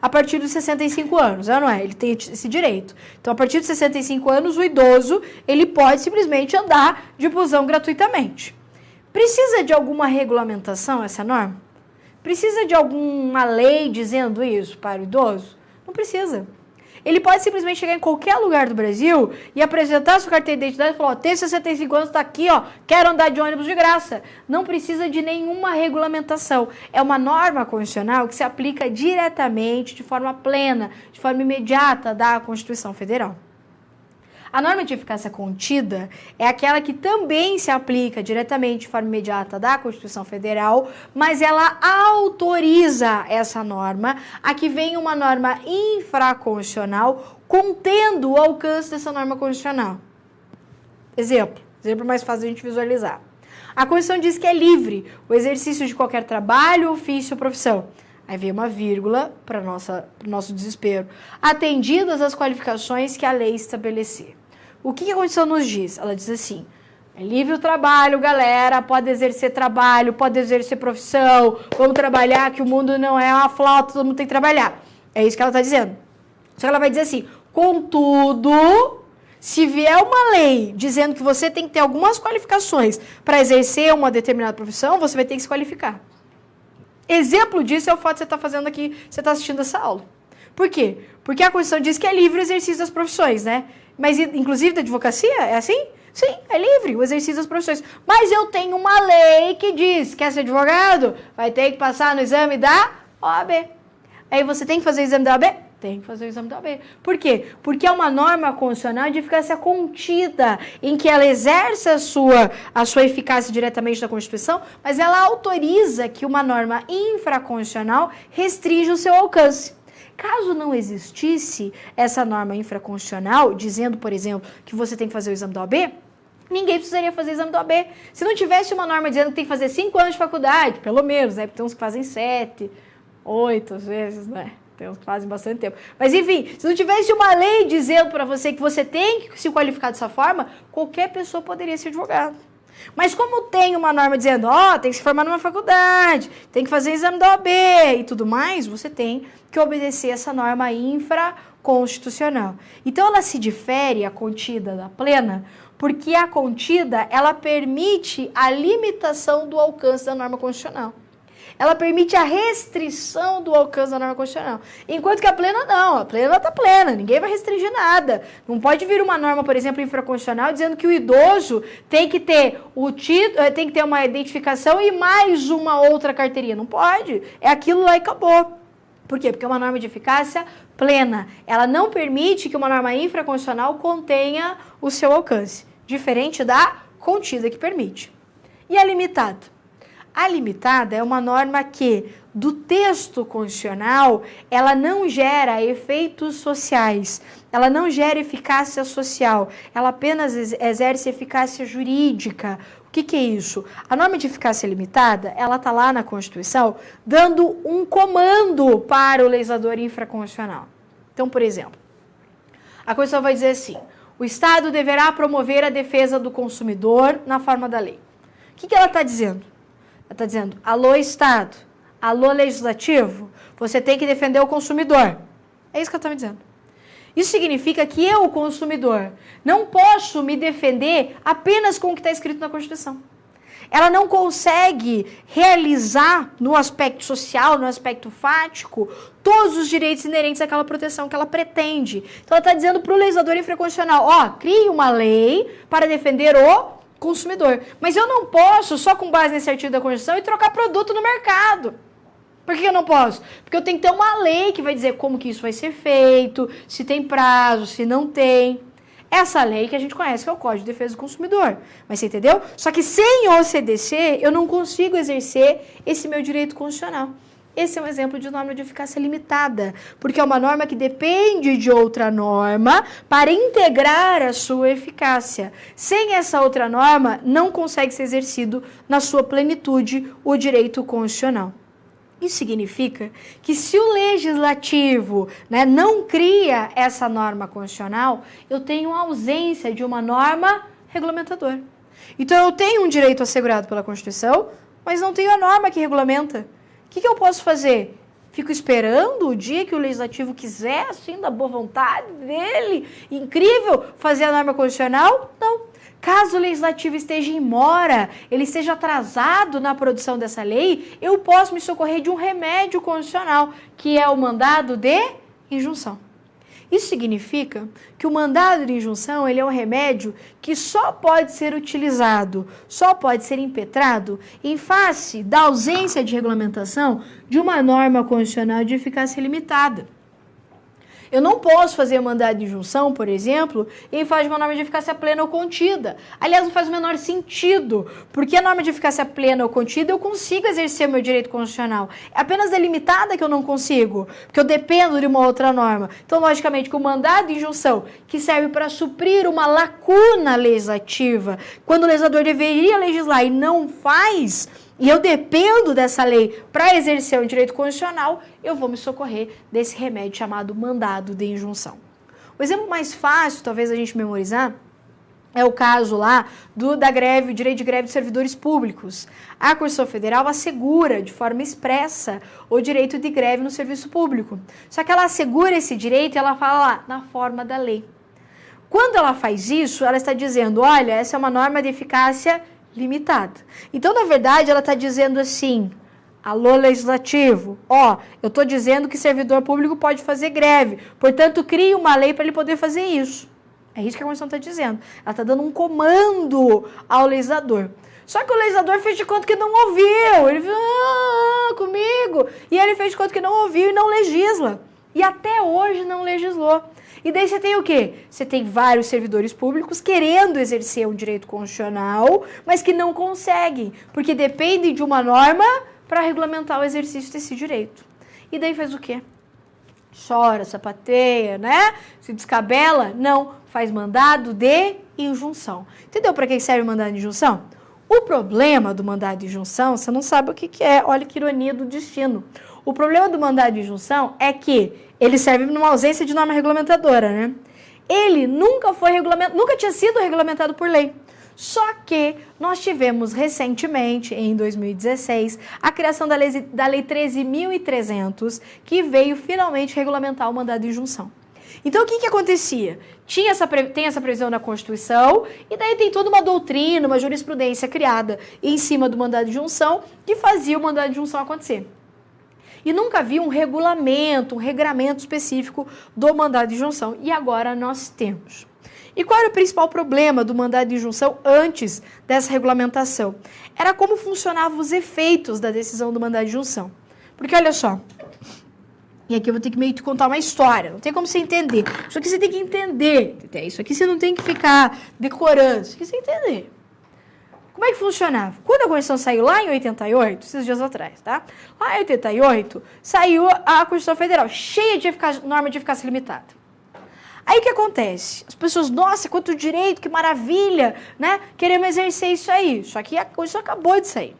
a partir dos 65 anos, não é? Ele tem esse direito. Então, a partir dos 65 anos, o idoso ele pode simplesmente andar de busão gratuitamente. Precisa de alguma regulamentação essa norma? Precisa de alguma lei dizendo isso para o idoso? Não precisa. Ele pode simplesmente chegar em qualquer lugar do Brasil e apresentar a sua carteira de identidade e falar, ó, tenho 65 anos, está aqui, ó, quero andar de ônibus de graça. Não precisa de nenhuma regulamentação. É uma norma constitucional que se aplica diretamente, de forma plena, de forma imediata da Constituição Federal. A norma de eficácia contida é aquela que também se aplica diretamente de forma imediata da Constituição Federal, mas ela autoriza essa norma a que venha uma norma infraconstitucional contendo o alcance dessa norma constitucional. Exemplo mais fácil de a gente visualizar. A Constituição diz que é livre o exercício de qualquer trabalho, ofício ou profissão. Aí vem uma vírgula para o nosso desespero. Atendidas as qualificações que a lei estabelecer. O que a Constituição nos diz? Ela diz assim, é livre o trabalho, galera, pode exercer trabalho, pode exercer profissão, vamos trabalhar, que o mundo não é uma flauta, todo mundo tem que trabalhar. É isso que ela está dizendo. Só que ela vai dizer assim, contudo, se vier uma lei dizendo que você tem que ter algumas qualificações para exercer uma determinada profissão, você vai ter que se qualificar. Exemplo disso é o fato de você estar fazendo aqui, você está assistindo essa aula. Por quê? Porque a Constituição diz que é livre o exercício das profissões, né? Mas, inclusive, da advocacia, é assim? Sim, é livre o exercício das profissões. Mas eu tenho uma lei que diz, quer ser advogado? Vai ter que passar no exame da OAB. Aí você tem que fazer o exame da OAB? Tem que fazer o exame da OAB. Por quê? Porque é uma norma constitucional de eficácia contida, em que ela exerce a sua eficácia diretamente da Constituição, mas ela autoriza que uma norma infraconstitucional restrinja o seu alcance. Caso não existisse essa norma infraconstitucional, dizendo, por exemplo, que você tem que fazer o exame da OAB, ninguém precisaria fazer o exame da OAB. Se não tivesse uma norma dizendo que tem que fazer 5 anos de faculdade, pelo menos, né? Porque tem uns que fazem 7, 8 às vezes, né? Tem uns que fazem bastante tempo. Mas, enfim, se não tivesse uma lei dizendo para você que você tem que se qualificar dessa forma, qualquer pessoa poderia ser advogado. Mas como tem uma norma dizendo, ó, tem que se formar numa faculdade, tem que fazer exame da OAB e tudo mais, você tem que obedecer essa norma infraconstitucional. Então, ela se difere, a contida da plena, porque a contida, ela permite a limitação do alcance da norma constitucional. Ela permite a restrição do alcance da norma constitucional. Enquanto que a plena não, a plena está plena, ninguém vai restringir nada. Não pode vir uma norma, por exemplo, infraconstitucional, dizendo que o idoso tem que ter o título, tem que ter uma identificação e mais uma outra carteirinha. Não pode. É aquilo lá e acabou. Por quê? Porque é uma norma de eficácia plena. Ela não permite que uma norma infraconstitucional contenha o seu alcance, diferente da contida que permite. E a limitada? A limitada é uma norma que, do texto constitucional, ela não gera efeitos sociais, ela não gera eficácia social, ela apenas exerce eficácia jurídica. O que é isso? A norma de eficácia limitada, ela está lá na Constituição, dando um comando para o legislador infraconstitucional. Então, por exemplo, a Constituição vai dizer assim, o Estado deverá promover a defesa do consumidor na forma da lei. O que ela está dizendo? Ela está dizendo, alô Estado, alô Legislativo, você tem que defender o consumidor. É isso que ela está me dizendo. Isso significa que eu, o consumidor, não posso me defender apenas com o que está escrito na Constituição. Ela não consegue realizar no aspecto social, no aspecto fático, todos os direitos inerentes àquela proteção que ela pretende. Então ela está dizendo para o legislador infraconstitucional, ó, crie uma lei para defender o consumidor. Mas eu não posso, só com base nesse artigo da Constituição, e trocar produto no mercado. Por que eu não posso? Porque eu tenho que ter uma lei que vai dizer como que isso vai ser feito, se tem prazo, se não tem. Essa lei que a gente conhece, que é o Código de Defesa do Consumidor. Mas você entendeu? Só que sem o CDC, eu não consigo exercer esse meu direito constitucional. Esse é um exemplo de norma de eficácia limitada, porque é uma norma que depende de outra norma para integrar a sua eficácia. Sem essa outra norma, não consegue ser exercido na sua plenitude o direito constitucional. Isso significa que se o legislativo, não cria essa norma constitucional, eu tenho ausência de uma norma regulamentadora. Então eu tenho um direito assegurado pela Constituição, mas não tenho a norma que regulamenta. O que eu posso fazer? Fico esperando o dia que o legislativo quiser, assim, da boa vontade dele, incrível, fazer a norma constitucional? Não. Caso o legislativo esteja em mora, ele esteja atrasado na produção dessa lei, eu posso me socorrer de um remédio constitucional, que é o mandado de injunção. Isso significa que o mandado de injunção ele é um remédio que só pode ser utilizado, só pode ser impetrado em face da ausência de regulamentação de uma norma constitucional de eficácia limitada. Eu não posso fazer mandado de injunção, por exemplo, em face de uma norma de eficácia plena ou contida. Aliás, não faz o menor sentido, porque a norma de eficácia plena ou contida eu consigo exercer o meu direito constitucional. É apenas delimitada que eu não consigo, porque eu dependo de uma outra norma. Então, logicamente, que o mandado de injunção, que serve para suprir uma lacuna legislativa, quando o legislador deveria legislar e não faz, e eu dependo dessa lei para exercer o direito constitucional, eu vou me socorrer desse remédio chamado mandado de injunção. O exemplo mais fácil, talvez a gente memorizar, é o caso lá da greve, direito de greve de servidores públicos. A Constituição Federal assegura de forma expressa o direito de greve no serviço público. Só que ela assegura esse direito e ela fala lá, na forma da lei. Quando ela faz isso, ela está dizendo, olha, essa é uma norma de eficácia limitada. Então, na verdade, ela está dizendo assim, alô legislativo, eu estou dizendo que servidor público pode fazer greve, portanto, crie uma lei para ele poder fazer isso. É isso que a Constituição está dizendo. Ela está dando um comando ao legislador. Só que o legislador fez de conta que não ouviu. Ele viu, comigo. E ele fez de conta que não ouviu e não legisla. E até hoje não legislou. E daí você tem o quê? Você tem vários servidores públicos querendo exercer um direito constitucional, mas que não conseguem, porque dependem de uma norma para regulamentar o exercício desse direito. E daí faz o quê? Chora, sapateia, né? Se descabela? Não, faz mandado de injunção. Entendeu para que serve o mandado de injunção? O problema do mandado de injunção, você não sabe o que é, olha que ironia do destino. O problema do mandado de injunção é que ele serve numa ausência de norma regulamentadora, né? Ele nunca tinha sido regulamentado por lei. Só que nós tivemos recentemente, em 2016, a criação da Lei 13.300, que veio finalmente regulamentar o mandado de injunção. Então, o que acontecia? Tem essa previsão na Constituição, e daí tem toda uma doutrina, uma jurisprudência criada em cima do mandado de injunção, que fazia o mandado de injunção acontecer. E nunca havia um regulamento, um regramento específico do mandado de injunção. E agora nós temos. E qual era o principal problema do mandado de injunção antes dessa regulamentação? Era como funcionavam os efeitos da decisão do mandado de injunção. Porque olha só, e aqui eu vou ter que meio que contar uma história, não tem como você entender. Isso aqui você tem que entender, isso aqui você não tem que ficar decorando, isso aqui você tem que entender. Como é que funcionava? Quando a Constituição saiu lá em 88, esses dias atrás, tá? Lá em 88, saiu a Constituição Federal, cheia de norma de eficácia limitada. Aí o que acontece? As pessoas, nossa, quanto direito, que maravilha, né? Queremos exercer isso aí. Só que a Constituição acabou de sair.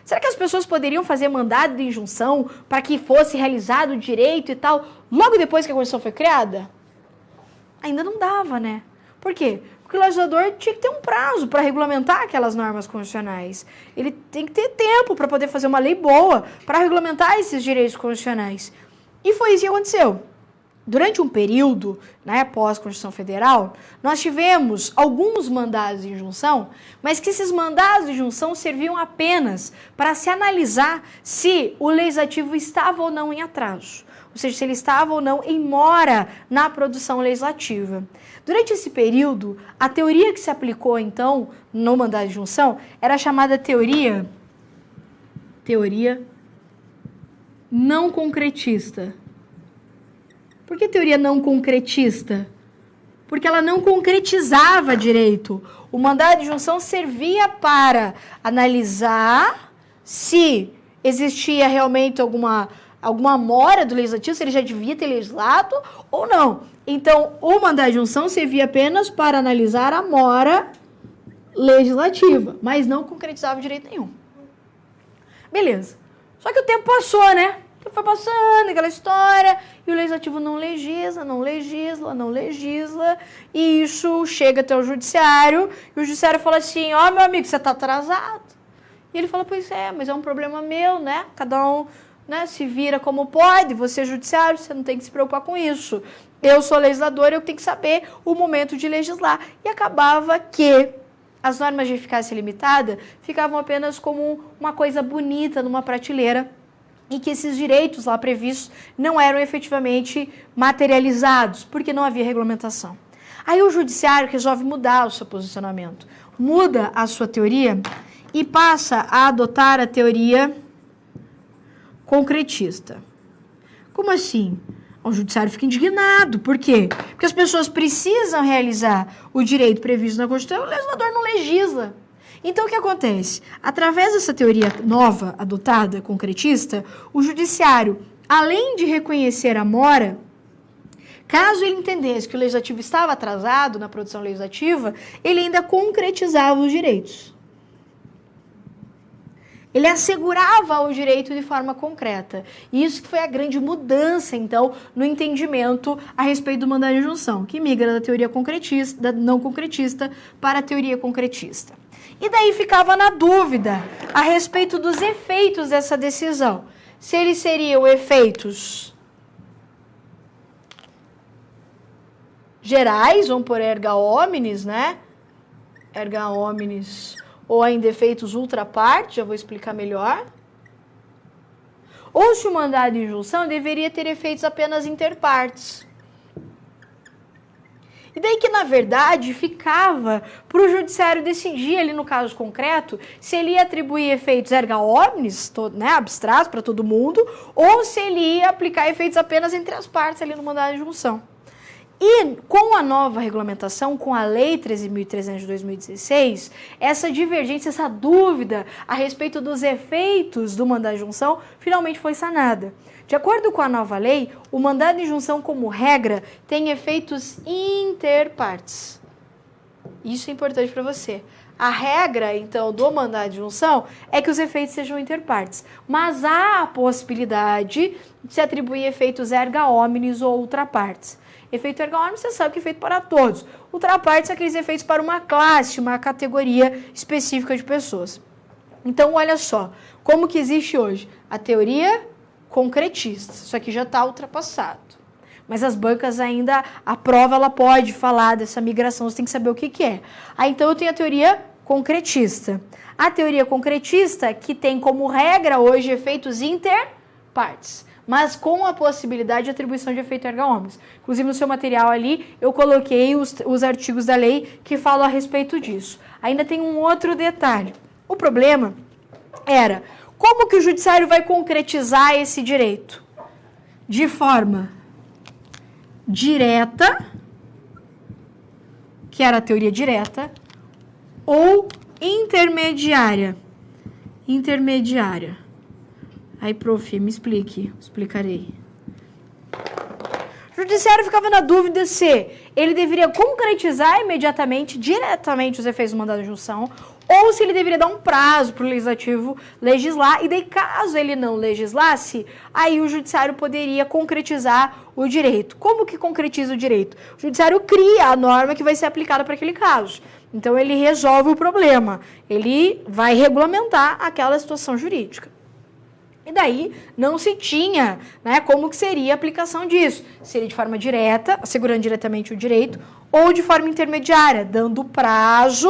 Será que as pessoas poderiam fazer mandado de injunção para que fosse realizado o direito e tal, logo depois que a Constituição foi criada? Ainda não dava, né? Por quê? Porque o legislador tinha que ter um prazo para regulamentar aquelas normas constitucionais. Ele tem que ter tempo para poder fazer uma lei boa, para regulamentar esses direitos constitucionais. E foi isso que aconteceu. Durante um período, né, pós-Constituição Federal, nós tivemos alguns mandados de injunção, mas que esses mandados de injunção serviam apenas para se analisar se o legislativo estava ou não em atraso. Ou seja, se ele estava ou não em mora na produção legislativa. Durante esse período, a teoria que se aplicou, então, no mandado de injunção, era a chamada teoria não concretista. Por que teoria não concretista? Porque ela não concretizava direito. O mandado de injunção servia para analisar se existia realmente alguma mora do legislativo, se ele já devia ter legislado ou não. Então, o mandado de injunção servia apenas para analisar a mora legislativa, mas não concretizava direito nenhum. Beleza. Só que o tempo passou, né? O tempo foi passando, aquela história, e o legislativo não legisla, e isso chega até o judiciário, e o judiciário fala assim, meu amigo, você está atrasado. E ele fala, pois é, mas é um problema meu, né? Cada um, né, se vira como pode, você é judiciário, você não tem que se preocupar com isso. Eu sou legislador, eu tenho que saber o momento de legislar. E acabava que as normas de eficácia limitada ficavam apenas como uma coisa bonita numa prateleira e que esses direitos lá previstos não eram efetivamente materializados, porque não havia regulamentação. Aí o judiciário resolve mudar o seu posicionamento, muda a sua teoria e passa a adotar a teoria concretista. Como assim? O judiciário fica indignado. Por quê? Porque as pessoas precisam realizar o direito previsto na Constituição e o legislador não legisla. Então, o que acontece? Através dessa teoria nova, adotada, concretista, o judiciário, além de reconhecer a mora, caso ele entendesse que o legislativo estava atrasado na produção legislativa, ele ainda concretizava os direitos. Ele assegurava o direito de forma concreta. E isso que foi a grande mudança, então, no entendimento a respeito do mandado de injunção, que migra da teoria concretista, da não concretista, para a teoria concretista. E daí ficava na dúvida a respeito dos efeitos dessa decisão. Se eles seriam efeitos gerais, vamos por erga omnes, né? Erga omnes, ou ainda efeitos ultra partes, já vou explicar melhor. Ou se o mandado de injunção deveria ter efeitos apenas inter partes. E daí que, na verdade, ficava para o judiciário decidir ali no caso concreto se ele ia atribuir efeitos erga omnes, né, abstratos para todo mundo, ou se ele ia aplicar efeitos apenas entre as partes ali no mandado de injunção. E com a nova regulamentação, com a Lei 13.300 de 2016, essa divergência, essa dúvida a respeito dos efeitos do mandado de injunção finalmente foi sanada. De acordo com a nova lei, o mandado de injunção, como regra, tem efeitos interpartes. Isso é importante para você. A regra, então, do mandado de injunção é que os efeitos sejam interpartes. Mas há a possibilidade de se atribuir efeitos erga omnes ou ultrapartes. Efeito erga omnes, você sabe que é feito para todos. Ultrapartes são aqueles efeitos para uma classe, uma categoria específica de pessoas. Então, olha só, como que existe hoje a teoria concretista. Isso aqui já está ultrapassado. Mas as bancas ainda, a prova ela pode falar dessa migração, você tem que saber o que que é. Aí então eu tenho a teoria concretista. A teoria concretista que tem como regra hoje efeitos interpartes, mas com a possibilidade de atribuição de efeito erga omnes. Inclusive no seu material ali eu coloquei os artigos da lei que falam a respeito disso. Ainda tem um outro detalhe. O problema era como que o judiciário vai concretizar esse direito? De forma direta, que era a teoria direta, ou intermediária. Intermediária. Aí, prof, me explique. Explicarei. O judiciário ficava na dúvida se ele deveria concretizar imediatamente, diretamente, os efeitos do mandado de injunção, ou se ele deveria dar um prazo para o legislativo legislar, e daí, caso ele não legislasse, aí o judiciário poderia concretizar o direito. Como que concretiza o direito? O judiciário cria a norma que vai ser aplicada para aquele caso. Então, ele resolve o problema. Ele vai regulamentar aquela situação jurídica. E daí, não se tinha, né, como que seria a aplicação disso. Seria de forma direta, assegurando diretamente o direito, ou de forma intermediária, dando prazo,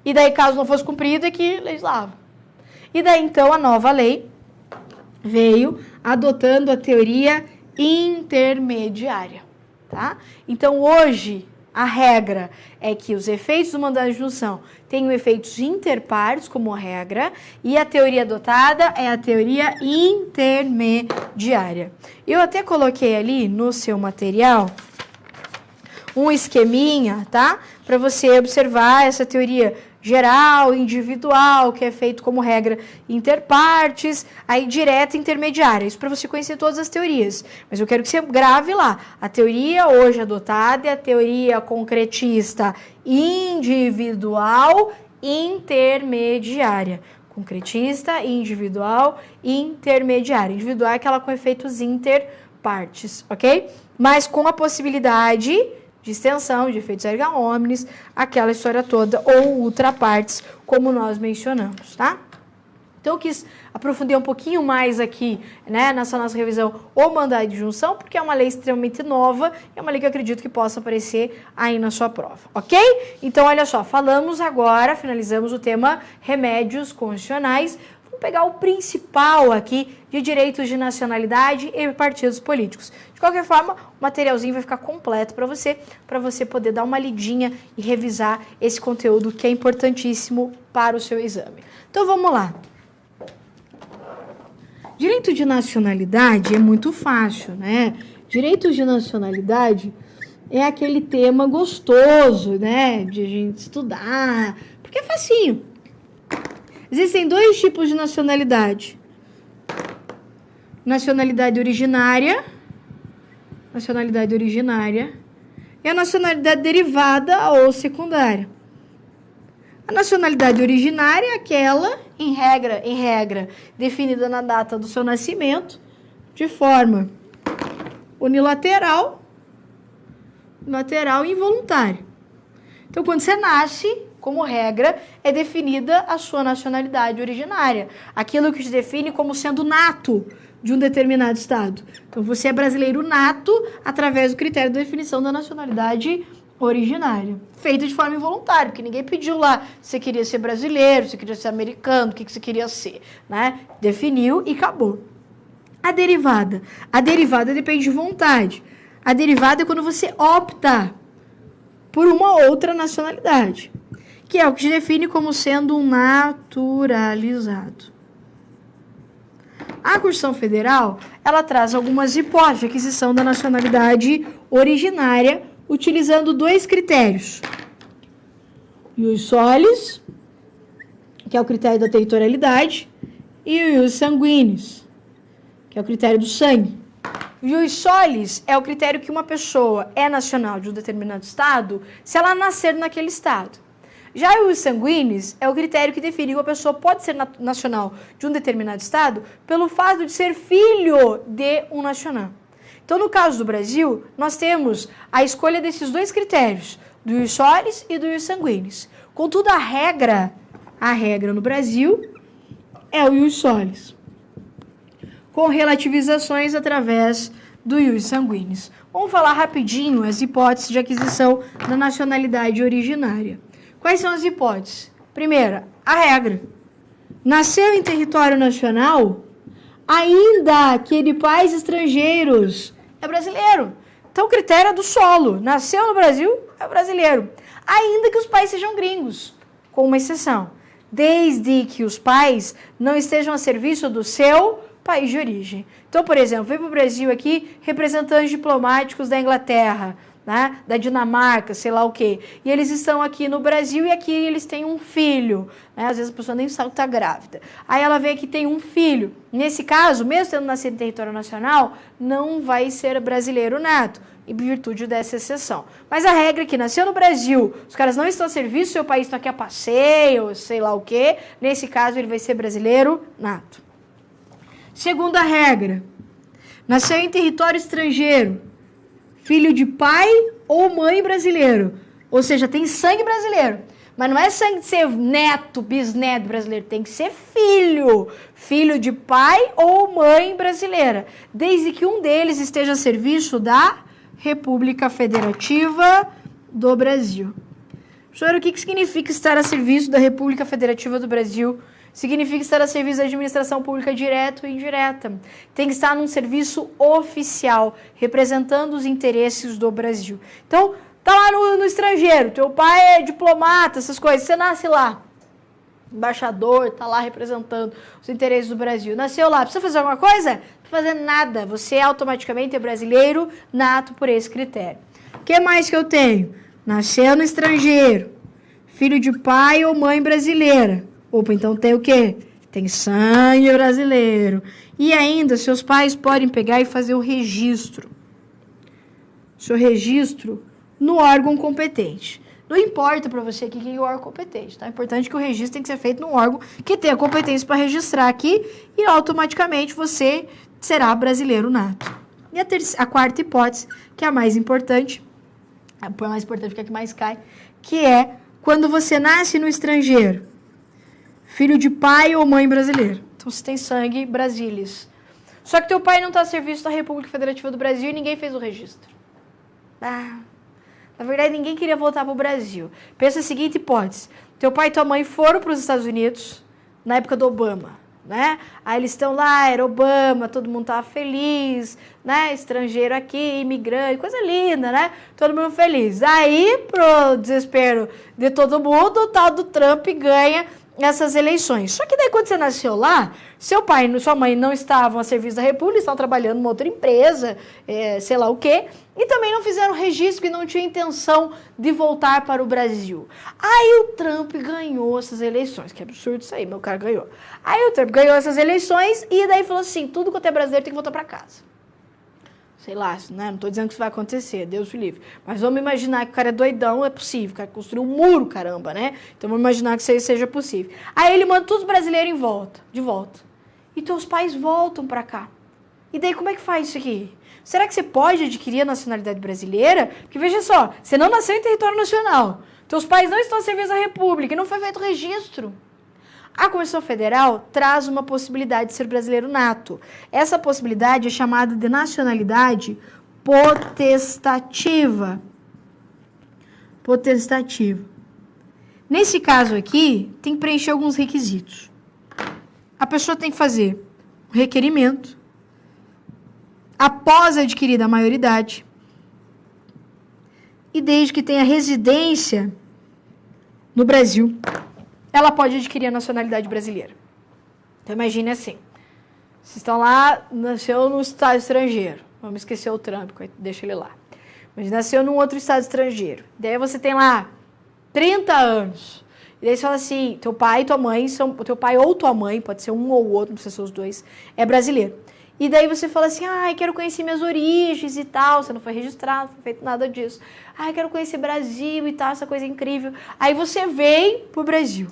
e daí, caso não fosse cumprido, é que legislava. E daí, então, a nova lei veio adotando a teoria intermediária, tá? Então, hoje, a regra é que os efeitos do mandado de injunção tenham efeitos interpares como regra, e a teoria adotada é a teoria intermediária. Eu até coloquei ali no seu material um esqueminha, tá? Para você observar essa teoria geral, individual, que é feito como regra interpartes, aí direta e intermediária. Isso para você conhecer todas as teorias. Mas eu quero que você grave lá. A teoria hoje adotada é a teoria concretista individual intermediária. Concretista, individual, intermediária. Individual é aquela com efeitos interpartes, ok? Mas com a possibilidade de extensão, de efeitos erga omnes, aquela história toda, ou ultrapartes, como nós mencionamos, tá? Então, eu quis aprofundar um pouquinho mais aqui, né, nessa nossa revisão, o mandado de junção, porque é uma lei extremamente nova, é uma lei que eu acredito que possa aparecer aí na sua prova, ok? Então, olha só, falamos agora, finalizamos o tema remédios constitucionais. Vamos pegar o principal aqui de direitos de nacionalidade e partidos políticos. De qualquer forma, o materialzinho vai ficar completo para você poder dar uma lidinha e revisar esse conteúdo que é importantíssimo para o seu exame. Então, vamos lá. Direito de nacionalidade é muito fácil, né? Direito de nacionalidade é aquele tema gostoso, né? De a gente estudar, porque é facinho. Existem dois tipos de nacionalidade. Nacionalidade originária e a nacionalidade derivada ou secundária. A nacionalidade originária é aquela, em regra, definida na data do seu nascimento, de forma unilateral, e involuntária. Então, quando você nasce, como regra, é definida a sua nacionalidade originária. Aquilo que te define como sendo nato de um determinado estado. Então, você é brasileiro nato através do critério de definição da nacionalidade originária, feita de forma involuntária, porque ninguém pediu lá se você queria ser brasileiro, se você queria ser americano, o que você queria ser, né? Definiu e acabou. A derivada depende de vontade. A derivada é quando você opta por uma outra nacionalidade, que é o que te define como sendo um naturalizado. A Constituição Federal, ela traz algumas hipóteses de aquisição da nacionalidade originária, utilizando dois critérios. Ius solis, que é o critério da territorialidade, e o ius sanguinis, que é o critério do sangue. O ius solis é o critério que uma pessoa é nacional de um determinado estado se ela nascer naquele estado. Já o ius sanguinis é o critério que define que uma pessoa pode ser nacional de um determinado estado pelo fato de ser filho de um nacional. Então, no caso do Brasil, nós temos a escolha desses dois critérios, do ius solis e do ius sanguinis. Contudo, a regra no Brasil é o ius solis, com relativizações através do ius sanguinis. Vamos falar rapidinho as hipóteses de aquisição da nacionalidade originária. Quais são as hipóteses? Primeira, a regra. Nasceu em território nacional, ainda que de pais estrangeiros, é brasileiro. Então, o critério é do solo. Nasceu no Brasil, é brasileiro. Ainda que os pais sejam gringos, com uma exceção. Desde que os pais não estejam a serviço do seu país de origem. Então, por exemplo, vem para o Brasil aqui representantes diplomáticos da Inglaterra, né, da Dinamarca, sei lá o quê. E eles estão aqui no Brasil e aqui eles têm um filho. Né? Às vezes a pessoa nem sabe que está grávida. Aí ela vem aqui e tem um filho. Nesse caso, mesmo tendo nascido em território nacional, não vai ser brasileiro nato, em virtude dessa exceção. Mas a regra é que nasceu no Brasil, os caras não estão a serviço, seu país está aqui a passeio, sei lá o quê. Nesse caso, ele vai ser brasileiro nato. Segunda regra, nasceu em território estrangeiro, filho de pai ou mãe brasileiro, ou seja, tem sangue brasileiro, mas não é sangue de ser neto, bisneto brasileiro, tem que ser filho de pai ou mãe brasileira, desde que um deles esteja a serviço da República Federativa do Brasil. Professor, o que significa estar a serviço da República Federativa do Brasil? Significa estar a serviço da administração pública direta ou indireta. Tem que estar num serviço oficial, representando os interesses do Brasil. Então, tá lá no estrangeiro, teu pai é diplomata, essas coisas, você nasce lá. Embaixador, tá lá representando os interesses do Brasil. Nasceu lá, precisa fazer alguma coisa? Não precisa fazer nada. Você automaticamente é brasileiro nato por esse critério. O que mais que eu tenho? Nasceu no estrangeiro, filho de pai ou mãe brasileira. Opa, então tem o quê? Tem sangue brasileiro. E ainda, seus pais podem pegar e fazer o registro. Seu registro no órgão competente. Não importa para você aqui quem é o órgão competente, tá? É importante que o registro tem que ser feito num órgão que tenha competência para registrar aqui e automaticamente você será brasileiro nato. E a quarta hipótese, que é a mais importante, porque é a que mais cai, que é quando você nasce no estrangeiro, filho de pai ou mãe brasileiro. Então, você tem sangue brasilis. Só que teu pai não está a serviço da República Federativa do Brasil e ninguém fez o registro. Na verdade, ninguém queria voltar para o Brasil. Pensa a seguinte hipótese. Teu pai e tua mãe foram para os Estados Unidos na época do Obama, né? Aí eles estão lá, era Obama, todo mundo estava feliz, né? Estrangeiro aqui, imigrante, coisa linda, né? Todo mundo feliz. Aí, pro desespero de todo mundo, o tal do Trump ganha essas eleições. Só que daí, quando você nasceu lá, seu pai e sua mãe não estavam a serviço da República, estavam trabalhando em uma outra empresa, sei lá o quê, e também não fizeram registro e não tinham intenção de voltar para o Brasil. Aí o Trump ganhou essas eleições, que absurdo isso aí, meu cara ganhou. Aí o Trump ganhou essas eleições e daí falou assim, tudo quanto é brasileiro tem que voltar para casa. Sei lá, né? Não estou dizendo que isso vai acontecer, Deus me livre. Mas vamos imaginar que o cara é doidão, é possível. O cara construiu um muro, caramba, né? Então vamos imaginar que isso seja possível. Aí ele manda todos os brasileiros de volta. E teus pais voltam para cá. E daí como é que faz isso aqui? Será que você pode adquirir a nacionalidade brasileira? Porque veja só, você não nasceu em território nacional. Teus pais não estão a serviço da República e não foi feito registro. A Constituição Federal traz uma possibilidade de ser brasileiro nato. Essa possibilidade é chamada de nacionalidade potestativa. Potestativa. Nesse caso aqui, tem que preencher alguns requisitos. A pessoa tem que fazer um requerimento após adquirida a maioridade e desde que tenha residência no Brasil, ela pode adquirir a nacionalidade brasileira. Então, imagine assim. Vocês estão lá, nasceu num estado estrangeiro. Vamos esquecer o Trump, deixa ele lá. Mas nasceu num outro estado estrangeiro. Daí você tem lá 30 anos. E daí você fala assim, teu pai e tua mãe, teu pai ou tua mãe, pode ser um ou outro, não precisa ser os dois, é brasileiro. E daí você fala assim, quero conhecer minhas origens e tal, você não foi registrado, não foi feito nada disso. Quero conhecer Brasil e tal, essa coisa incrível. Aí você vem pro Brasil.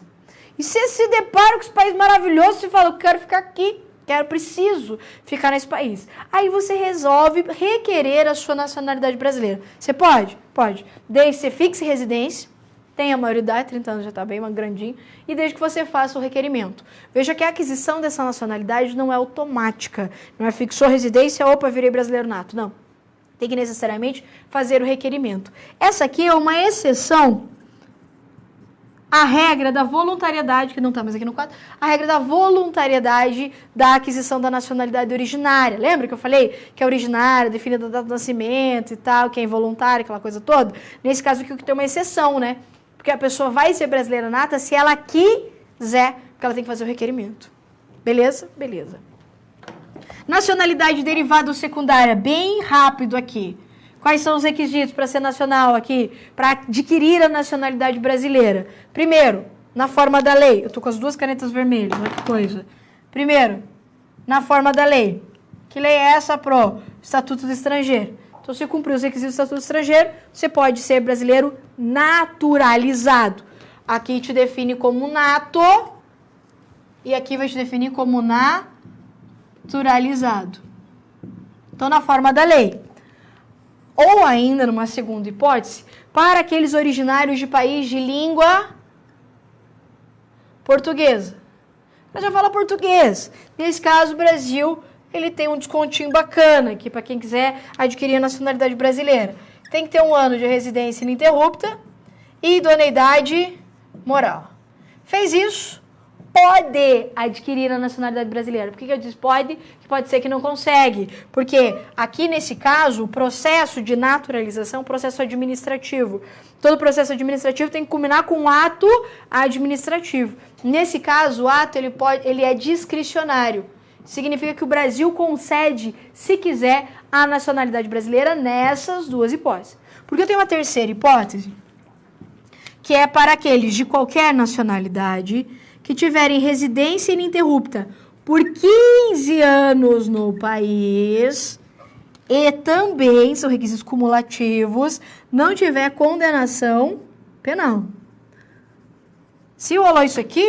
E você se depara com esse país maravilhoso, você fala, eu quero ficar aqui, preciso ficar nesse país. Aí você resolve requerer a sua nacionalidade brasileira. Você pode? Pode. Desde que você fixe residência, tenha a maioridade, 30 anos já está bem grandinho, e desde que você faça o requerimento. Veja que a aquisição dessa nacionalidade não é automática, não é fixou residência, opa, virei brasileiro nato, não. Tem que necessariamente fazer o requerimento. Essa aqui é uma exceção à regra da voluntariedade, que não está mais aqui no quadro, a regra da voluntariedade da aquisição da nacionalidade originária. Lembra que eu falei que é originária, definida da data do nascimento e tal, que é involuntária, aquela coisa toda? Nesse caso aqui, tem uma exceção, né? Porque a pessoa vai ser brasileira nata se ela quiser, porque ela tem que fazer o requerimento. Beleza? Beleza. Nacionalidade derivada ou secundária, bem rápido aqui. Quais são os requisitos para ser nacional aqui, para adquirir a nacionalidade brasileira? Primeiro, na forma da lei. Eu estou com as duas canetas vermelhas, olha que coisa. Primeiro, na forma da lei. Que lei é essa, pro Estatuto do Estrangeiro? Então, se cumprir os requisitos do Estatuto do Estrangeiro, você pode ser brasileiro naturalizado. Aqui te define como nato e aqui vai te definir como naturalizado. Então, na forma da lei. Ou ainda, numa segunda hipótese, para aqueles originários de país de língua portuguesa. Eu já falo português. Nesse caso, o Brasil, ele tem um descontinho bacana aqui para quem quiser adquirir a nacionalidade brasileira. Tem que ter 1 ano de residência ininterrupta e idoneidade moral. Fez isso, pode adquirir a nacionalidade brasileira. Por que eu disse pode? Que pode ser que não consegue. Porque aqui, nesse caso, o processo de naturalização é um processo administrativo. Todo processo administrativo tem que culminar com um ato administrativo. Nesse caso, o ato ele é discricionário. Significa que o Brasil concede, se quiser, a nacionalidade brasileira nessas duas hipóteses. Porque eu tenho uma terceira hipótese, que é para aqueles de qualquer nacionalidade que tiverem residência ininterrupta por 15 anos no país e também, são requisitos cumulativos, não tiver condenação penal. Se rolou isso aqui,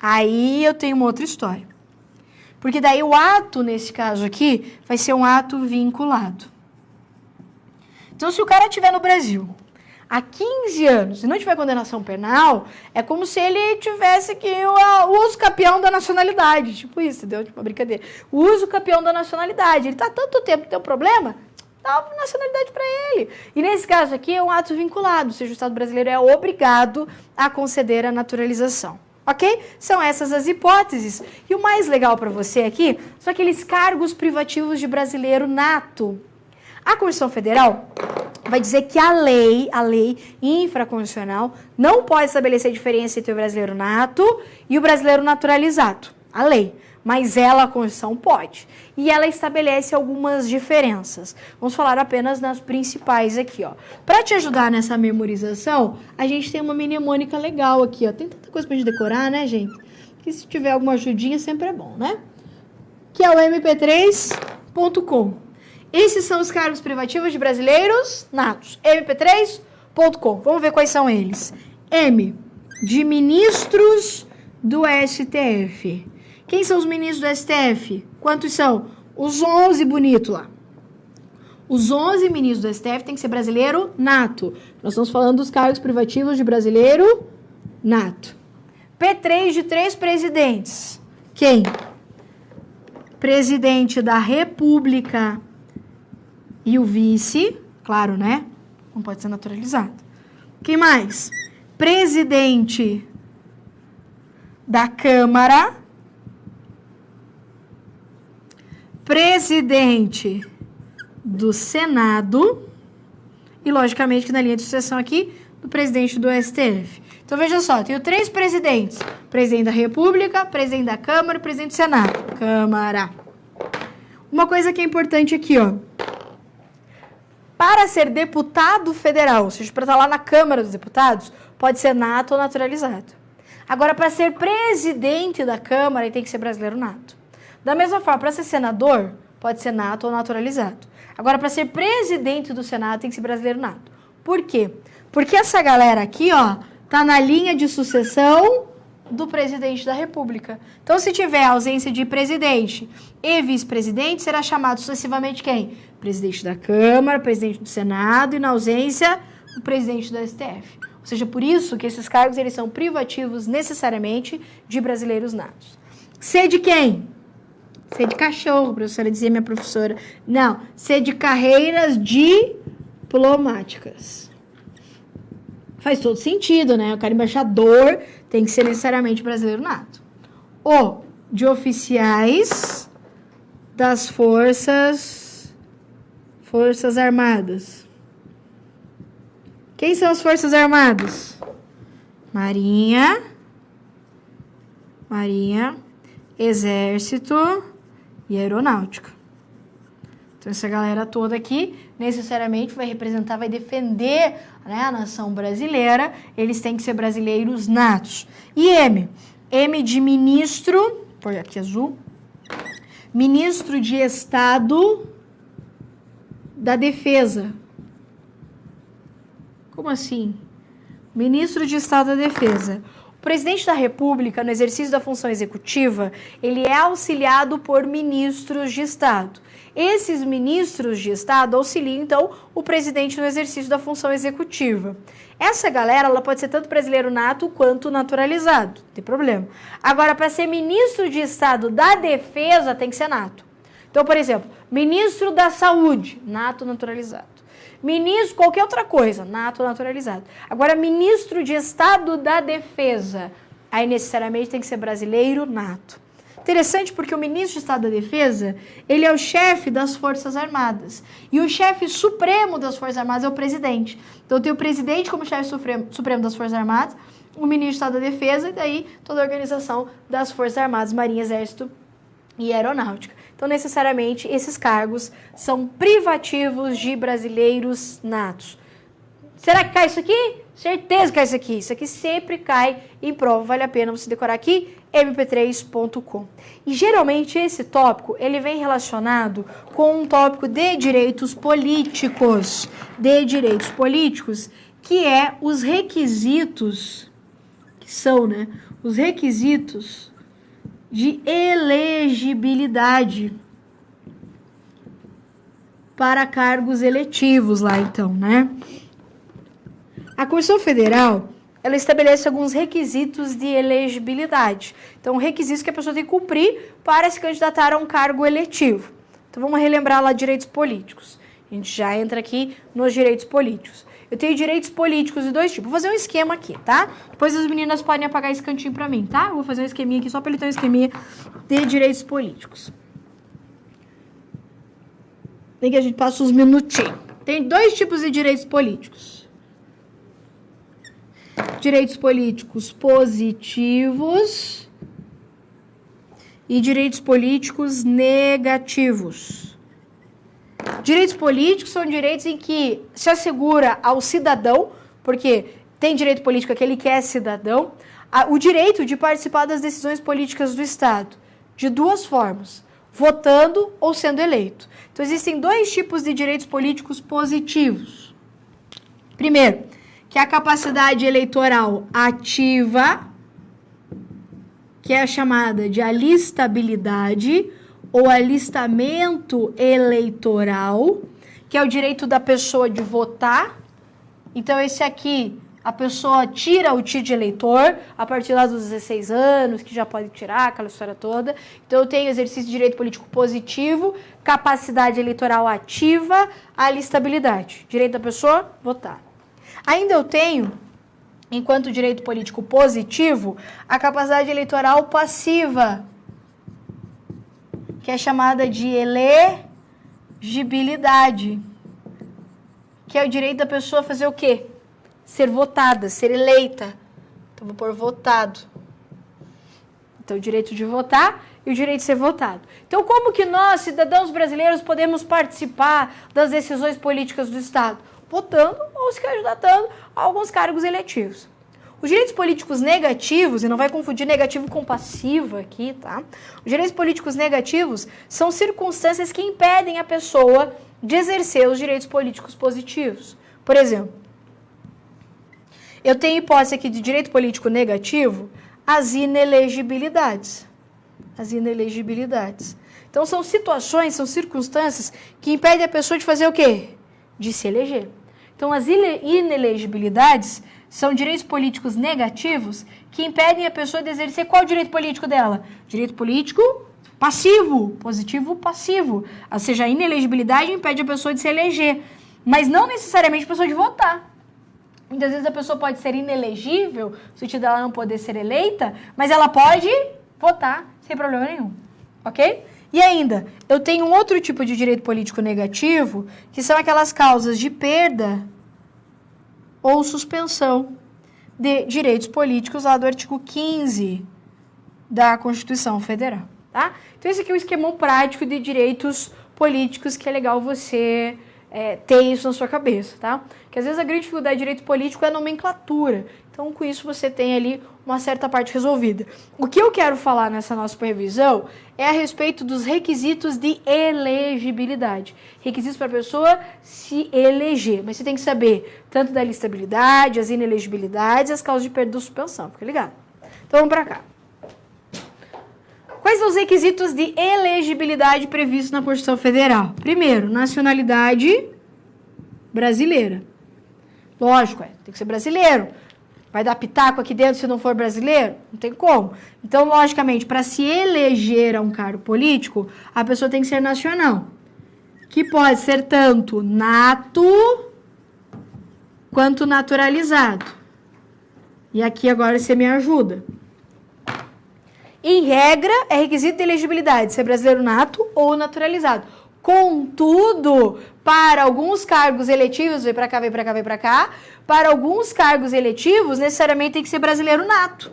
aí eu tenho uma outra história. Porque daí o ato, nesse caso aqui, vai ser um ato vinculado. Então, se o cara estiver no Brasil, há 15 anos e não tiver condenação penal, é como se ele tivesse que o uso capião da nacionalidade. Tipo isso, entendeu? Tipo uma brincadeira. O uso capião da nacionalidade. Ele está há tanto tempo, tem um problema, dá uma nacionalidade para ele. E nesse caso aqui é um ato vinculado, ou seja, o Estado brasileiro é obrigado a conceder a naturalização. Ok? São essas as hipóteses. E o mais legal para você aqui são aqueles cargos privativos de brasileiro nato. A Constituição Federal vai dizer que a lei infraconstitucional não pode estabelecer diferença entre o brasileiro nato e o brasileiro naturalizado. A lei. Mas ela, a Constituição, pode. E ela estabelece algumas diferenças. Vamos falar apenas nas principais aqui, ó. Para te ajudar nessa memorização, a gente tem uma mnemônica legal aqui, ó. Tem tanta coisa pra gente decorar, né, gente? Que se tiver alguma ajudinha sempre é bom, né? Que é o mp3.com. Esses são os cargos privativos de brasileiros natos. mp3.com. Vamos ver quais são eles. M, de ministros do STF. Quem são os ministros do STF? Quantos são? Os 11 bonitos lá. Os 11 ministros do STF tem que ser brasileiro nato. Nós estamos falando dos cargos privativos de brasileiro nato. P3 de 3 presidentes. Quem? Presidente da República e o vice. Claro, né? Não pode ser naturalizado. Quem mais? Presidente da Câmara. Presidente do Senado e, logicamente, que na linha de sucessão aqui, do presidente do STF. Então, veja só, eu tenho 3 presidentes. Presidente da República, presidente da Câmara e presidente do Senado. Câmara. Uma coisa que é importante aqui, ó. Para ser deputado federal, ou seja, para estar lá na Câmara dos Deputados, pode ser nato ou naturalizado. Agora, para ser presidente da Câmara, ele tem que ser brasileiro nato. Da mesma forma, para ser senador, pode ser nato ou naturalizado. Agora, para ser presidente do Senado, tem que ser brasileiro nato. Por quê? Porque essa galera aqui, ó, tá na linha de sucessão do presidente da República. Então, se tiver ausência de presidente e vice-presidente, será chamado sucessivamente quem? Presidente da Câmara, presidente do Senado e, na ausência, o presidente do STF. Ou seja, por isso que esses cargos eles são privativos necessariamente de brasileiros natos. C de quem? C de cachorro, professora, dizia minha professora. Não, C de carreiras diplomáticas. Faz todo sentido, né? O cara embaixador tem que ser necessariamente brasileiro nato. O de oficiais das Forças Armadas. Quem são as Forças Armadas? Marinha, Exército e Aeronáutica. Então, essa galera toda aqui, necessariamente, vai representar, vai defender, né, a nação brasileira. Eles têm que ser brasileiros natos. E M? M de ministro, põe aqui azul, ministro de Estado da Defesa. Como assim? Ministro de Estado da Defesa. O presidente da República, no exercício da função executiva, ele é auxiliado por ministros de Estado. Esses ministros de Estado auxiliam, então, o presidente no exercício da função executiva. Essa galera, ela pode ser tanto brasileiro nato quanto naturalizado, não tem problema. Agora, para ser ministro de Estado da Defesa, tem que ser nato. Então, por exemplo, ministro da Saúde, nato, naturalizado. Ministro, qualquer outra coisa, nato, naturalizado. Agora, ministro de Estado da Defesa, aí necessariamente tem que ser brasileiro nato. Interessante porque o ministro de Estado da Defesa, ele é o chefe das Forças Armadas. E o chefe supremo das Forças Armadas é o presidente. Então, tem o presidente como chefe supremo das Forças Armadas, o ministro de Estado da Defesa e daí toda a organização das Forças Armadas, Marinha, Exército e Aeronáutica. Então, necessariamente, esses cargos são privativos de brasileiros natos. Será que cai isso aqui? Certeza que cai isso aqui. Isso aqui sempre cai em prova. Vale a pena você decorar aqui, mp3.com. E, geralmente, esse tópico, ele vem relacionado com um tópico de direitos políticos. Que é os requisitos, que são, né, os requisitos de elegibilidade para cargos eletivos lá, então, né? A Constituição Federal, ela estabelece alguns requisitos de elegibilidade. Então, requisitos que a pessoa tem que cumprir para se candidatar a um cargo eletivo. Então, vamos relembrar lá direitos políticos. A gente já entra aqui nos direitos políticos. Eu tenho direitos políticos de dois tipos. Vou fazer um esquema aqui, tá? Depois as meninas podem apagar esse cantinho pra mim, tá? Eu vou fazer um esqueminha aqui só para ele ter um esqueminha de direitos políticos. Tem que a gente passa uns minutinhos. Tem dois tipos de direitos políticos. Direitos políticos positivos e direitos políticos negativos. Direitos políticos são direitos em que se assegura ao cidadão, porque tem direito político aquele que é cidadão, o direito de participar das decisões políticas do Estado, de duas formas, votando ou sendo eleito. Então, existem dois tipos de direitos políticos positivos. Primeiro, que é a capacidade eleitoral ativa, que é chamada de alistabilidade ou alistamento eleitoral, que é o direito da pessoa de votar. Então, esse aqui, a pessoa tira o título de eleitor a partir lá dos 16 anos, que já pode tirar, aquela história toda. Então, eu tenho exercício de direito político positivo, capacidade eleitoral ativa, alistabilidade. Direito da pessoa, votar. Ainda eu tenho, enquanto direito político positivo, a capacidade eleitoral passiva, que é chamada de elegibilidade, que é o direito da pessoa fazer o quê? Ser votada, ser eleita. Então, vou pôr votado. Então, o direito de votar e o direito de ser votado. Então, como que nós, cidadãos brasileiros, podemos participar das decisões políticas do Estado? Votando ou se candidatando a alguns cargos eletivos. Os direitos políticos negativos, e não vai confundir negativo com passivo aqui, tá? Os direitos políticos negativos são circunstâncias que impedem a pessoa de exercer os direitos políticos positivos. Por exemplo, eu tenho hipótese aqui de direito político negativo, as inelegibilidades. As inelegibilidades. Então, são situações, são circunstâncias que impedem a pessoa de fazer o quê? De se eleger. Então, as inelegibilidades são direitos políticos negativos que impedem a pessoa de exercer qual direito político dela? Direito político passivo, positivo passivo. Ou seja, a inelegibilidade impede a pessoa de se eleger, mas não necessariamente a pessoa de votar. Muitas vezes a pessoa pode ser inelegível, no sentido dela não poder ser eleita, mas ela pode votar sem problema nenhum, ok? E ainda, eu tenho um outro tipo de direito político negativo, que são aquelas causas de perda ou suspensão de direitos políticos lá do artigo 15 da Constituição Federal, tá? Então, esse aqui é um esquemão prático de direitos políticos que é legal você ter isso na sua cabeça, tá? Porque às vezes a grande dificuldade de direito político é a nomenclatura. Então, com isso, você tem ali uma certa parte resolvida. O que eu quero falar nessa nossa supervisão é a respeito dos requisitos de elegibilidade. Requisitos para a pessoa se eleger. Mas você tem que saber tanto da listabilidade, as inelegibilidades e as causas de perda ou suspensão. Fica ligado? Então, vamos para cá. Quais são os requisitos de elegibilidade previstos na Constituição Federal? Primeiro, nacionalidade brasileira. Lógico, tem que ser brasileiro. Vai dar pitaco aqui dentro se não for brasileiro? Não tem como. Então, logicamente, para se eleger a um cargo político, a pessoa tem que ser nacional. Que pode ser tanto nato quanto naturalizado. E aqui agora você me ajuda. Em regra, é requisito de elegibilidade ser brasileiro nato ou naturalizado. Contudo, para alguns cargos eletivos, vem para cá, vem para cá, vem para cá, para alguns cargos eletivos, necessariamente tem que ser brasileiro nato.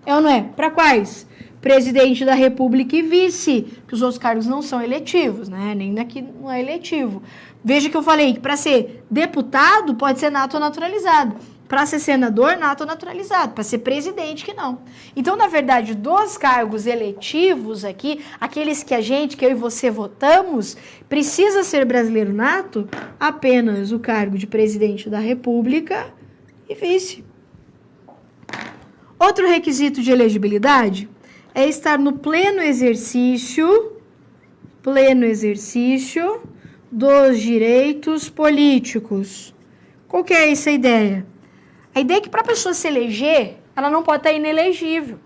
É ou não é? Para quais? Presidente da República e vice, que os outros cargos não são eletivos, né? Nem daqui não é eletivo. Veja que eu falei que para ser deputado pode ser nato ou naturalizado. Para ser senador, nato ou naturalizado. Para ser presidente, que não. Então, na verdade, dos cargos eletivos aqui, aqueles que eu e você votamos, precisa ser brasileiro nato apenas o cargo de presidente da República e vice. Outro requisito de elegibilidade é estar no pleno exercício dos direitos políticos. Qual que é essa ideia? A ideia é que para a pessoa se eleger, ela não pode estar inelegível.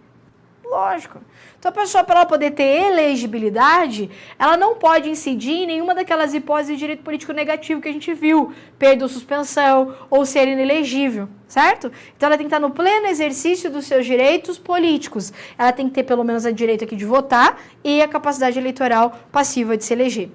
Lógico. Então, a pessoa, para ela poder ter elegibilidade, ela não pode incidir em nenhuma daquelas hipóteses de direito político negativo que a gente viu, perda ou suspensão, ou ser inelegível, certo? Então, ela tem que estar no pleno exercício dos seus direitos políticos. Ela tem que ter, pelo menos, o direito aqui de votar e a capacidade eleitoral passiva de se eleger.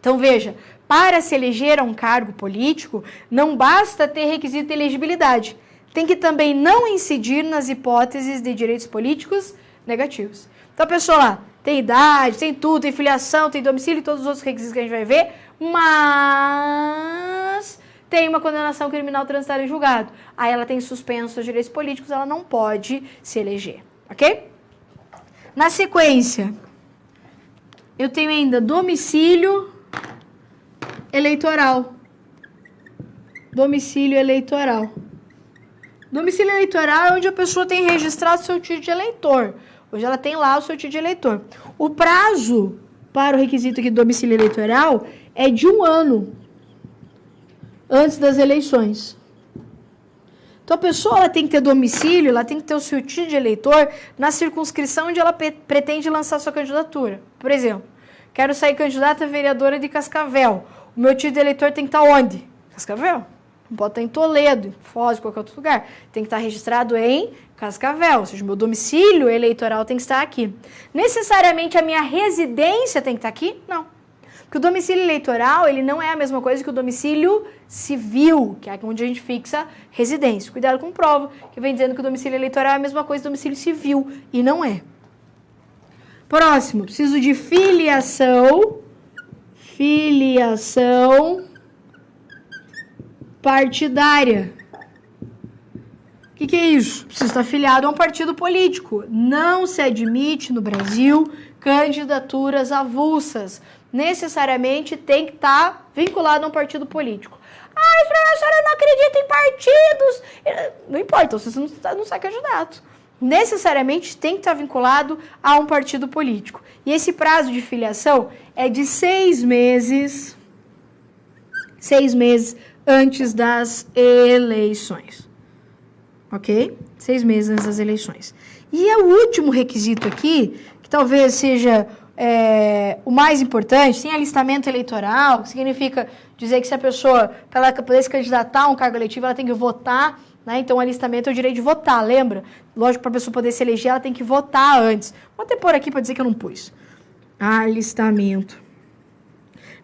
Então, veja, para se eleger a um cargo político, não basta ter requisito de elegibilidade. Tem que também não incidir nas hipóteses de direitos políticos negativos. Então a pessoa lá tem idade, tem tudo, tem filiação, tem domicílio e todos os outros requisitos que a gente vai ver, mas tem uma condenação criminal transitada em julgado. Aí ela tem suspenso os direitos políticos, ela não pode se eleger, ok? Na sequência, eu tenho ainda domicílio eleitoral. Domicílio eleitoral. Domicílio eleitoral é onde a pessoa tem registrado seu título de eleitor. Hoje ela tem lá o seu título de eleitor. O prazo para o requisito aqui do domicílio eleitoral é de 1 ano antes das eleições. Então a pessoa ela tem que ter domicílio, ela tem que ter o seu título de eleitor na circunscrição onde ela pretende lançar sua candidatura. Por exemplo, quero sair candidata a vereadora de Cascavel. O meu título de eleitor tem que estar onde? Cascavel. Não pode estar em Toledo, em Foz, qualquer outro lugar. Tem que estar registrado em Cascavel, ou seja, o meu domicílio eleitoral tem que estar aqui. Necessariamente a minha residência tem que estar aqui? Não. Porque o domicílio eleitoral, ele não é a mesma coisa que o domicílio civil, que é onde a gente fixa residência. Cuidado com prova, que vem dizendo que o domicílio eleitoral é a mesma coisa que o domicílio civil, e não é. Próximo, preciso de filiação partidária. O que é isso? Precisa estar afiliado a um partido político. Não se admite no Brasil candidaturas avulsas. Necessariamente tem que estar vinculado a um partido político. Ai, professora, eu não acredito em partidos. Não importa, você não sai candidato. Necessariamente tem que estar vinculado a um partido político. E esse prazo de filiação é de 6 meses. 6 meses antes das eleições. Ok? 6 meses antes das eleições. E é o último requisito aqui, que talvez seja o mais importante, tem alistamento eleitoral, que significa dizer que se a pessoa, para ela poder se candidatar a um cargo eletivo, ela tem que votar, né? Então, o alistamento é o direito de votar, lembra? Lógico, para a pessoa poder se eleger, ela tem que votar antes. Vou até pôr aqui para dizer que eu não pus. Alistamento.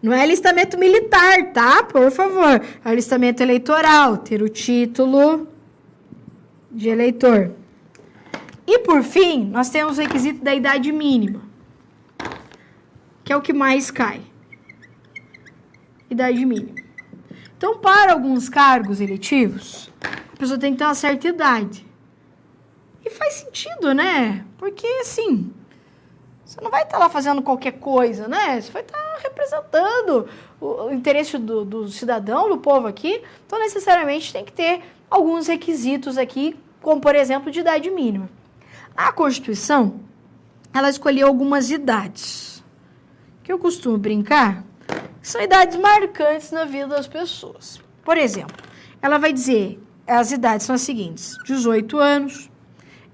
Não é alistamento militar, tá? Por favor. Alistamento eleitoral. Ter o título de eleitor. E, por fim, nós temos o requisito da idade mínima, que é o que mais cai. Idade mínima. Então, para alguns cargos eletivos, a pessoa tem que ter uma certa idade. E faz sentido, né? Porque, assim, você não vai estar lá fazendo qualquer coisa, né? Você vai estar representando o interesse do cidadão, do povo aqui. Então, necessariamente, tem que ter alguns requisitos aqui, como, por exemplo, de idade mínima. A Constituição, ela escolheu algumas idades, que eu costumo brincar, que são idades marcantes na vida das pessoas. Por exemplo, ela vai dizer, as idades são as seguintes: 18 anos,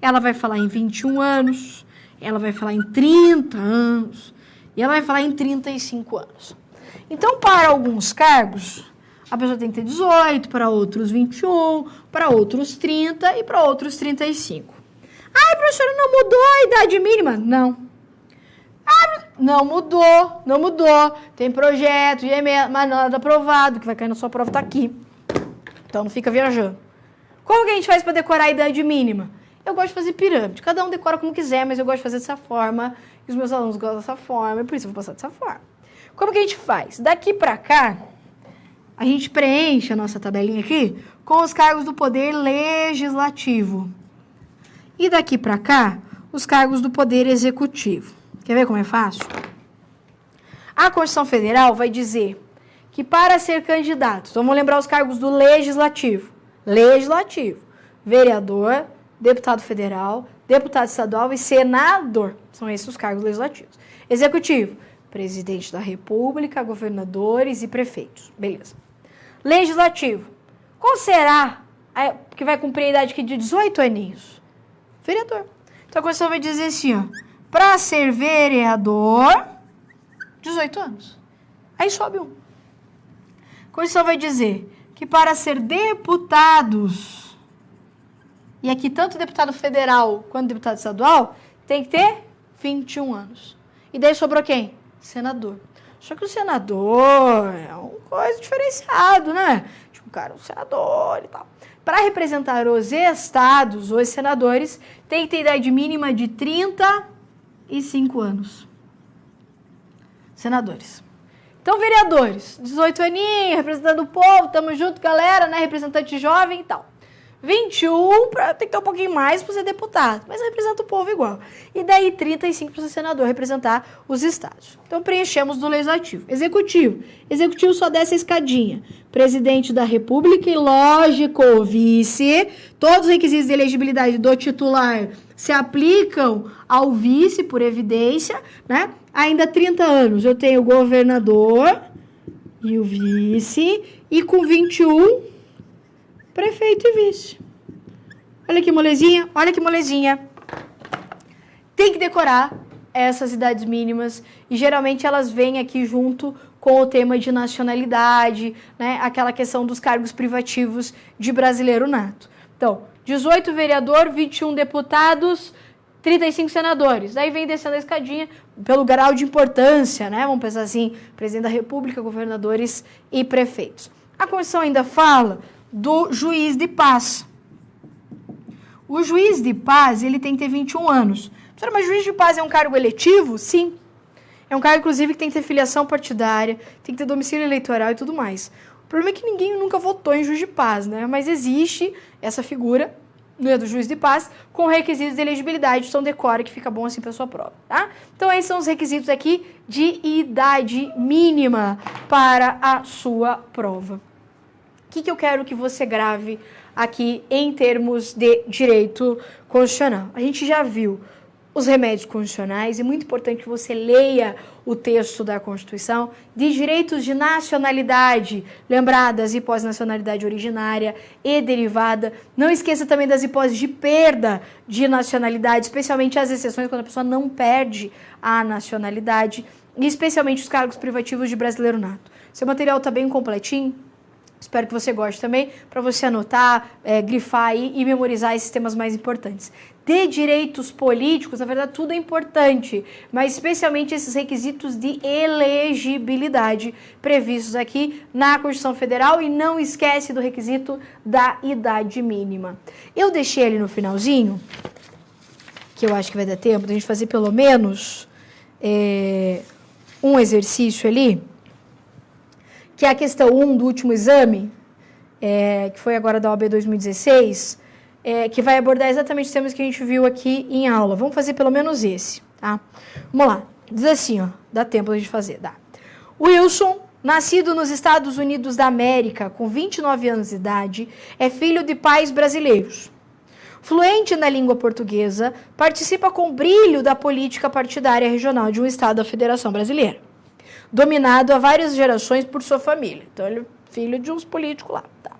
ela vai falar em 21 anos, ela vai falar em 30 anos e ela vai falar em 35 anos. Então, para alguns cargos, a pessoa tem que ter 18, para outros 21, para outros 30 e para outros 35. Ah, professora, não mudou a idade mínima? Não. Ah, não mudou. Tem projeto, mas nada aprovado, que vai cair na sua prova, tá aqui. Então, não fica viajando. Como que a gente faz para decorar a idade mínima? Eu gosto de fazer pirâmide. Cada um decora como quiser, mas eu gosto de fazer dessa forma. E os meus alunos gostam dessa forma, e por isso eu vou passar dessa forma. Como que a gente faz? Daqui para cá, a gente preenche a nossa tabelinha aqui com os cargos do Poder Legislativo. E daqui para cá, os cargos do Poder Executivo. Quer ver como é fácil? A Constituição Federal vai dizer que para ser candidato, então vamos lembrar os cargos do Legislativo. Legislativo, vereador, deputado federal, deputado estadual e senador. São esses os cargos legislativos. Executivo, presidente da República, governadores e prefeitos. Beleza. Legislativo. Qual será que vai cumprir a idade aqui de 18 aninhos? Vereador. Então a Constituição vai dizer assim, ó, para ser vereador, 18 anos. Aí sobe um. A Constituição vai dizer que para ser deputados, e aqui tanto deputado federal quanto deputado estadual, tem que ter 21 anos. E daí sobrou quem? Senador. Só que o senador é uma coisa diferenciado, né? Tipo, cara, um senador e tal. Para representar os estados, os senadores, tem que ter idade mínima de 35 anos. Senadores. Então, vereadores, 18 aninhos, representando o povo, tamo junto, galera, né? Representante jovem e tal. 21, tem que ter um pouquinho mais para ser deputado, mas representa o povo igual. E daí 35 para ser senador, representar os estados. Então preenchemos do legislativo. Executivo. Executivo só desce a escadinha. Presidente da República e, lógico, vice. Todos os requisitos de elegibilidade do titular se aplicam ao vice, por evidência, né? Ainda 30 anos eu tenho o governador e o vice, e com 21... prefeito e vice. Olha que molezinha, olha que molezinha. Tem que decorar essas idades mínimas e geralmente elas vêm aqui junto com o tema de nacionalidade, né? Aquela questão dos cargos privativos de brasileiro nato. Então, 18 vereador, 21 deputados, 35 senadores. Aí vem descendo a escadinha pelo grau de importância, né? Vamos pensar assim, presidente da República, governadores e prefeitos. A Constituição ainda fala do juiz de paz. O juiz de paz, ele tem que ter 21 anos. Mas juiz de paz é um cargo eletivo? Sim. É um cargo, inclusive, que tem que ter filiação partidária, tem que ter domicílio eleitoral e tudo mais. O problema é que ninguém nunca votou em juiz de paz, né? Mas existe essa figura, do juiz de paz, com requisitos de elegibilidade, então decora que fica bom assim para sua prova, tá? Então, esses são os requisitos aqui de idade mínima para a sua prova. O que eu quero que você grave aqui em termos de direito constitucional? A gente já viu os remédios constitucionais, é muito importante que você leia o texto da Constituição, de direitos de nacionalidade, lembradas hipóteses de nacionalidade originária e derivada. Não esqueça também das hipóteses de perda de nacionalidade, especialmente as exceções quando a pessoa não perde a nacionalidade, e especialmente os cargos privativos de brasileiro nato. Seu material está bem completinho. Espero que você goste também, para você anotar, grifar aí e memorizar esses temas mais importantes. De direitos políticos, na verdade, tudo é importante, mas especialmente esses requisitos de elegibilidade previstos aqui na Constituição Federal, e não esquece do requisito da idade mínima. Eu deixei ali no finalzinho, que eu acho que vai dar tempo da gente fazer pelo menos um exercício ali, que é a questão 1 do último exame, que foi agora da OAB 2016, que vai abordar exatamente os temas que a gente viu aqui em aula. Vamos fazer pelo menos esse, tá? Vamos lá. Diz assim, ó, dá tempo da gente fazer, dá. Wilson, nascido nos Estados Unidos da América, com 29 anos de idade, é filho de pais brasileiros. Fluente na língua portuguesa, participa com brilho da política partidária regional de um estado da Federação Brasileira, dominado há várias gerações por sua família. Então, ele é filho de uns políticos lá. Tá.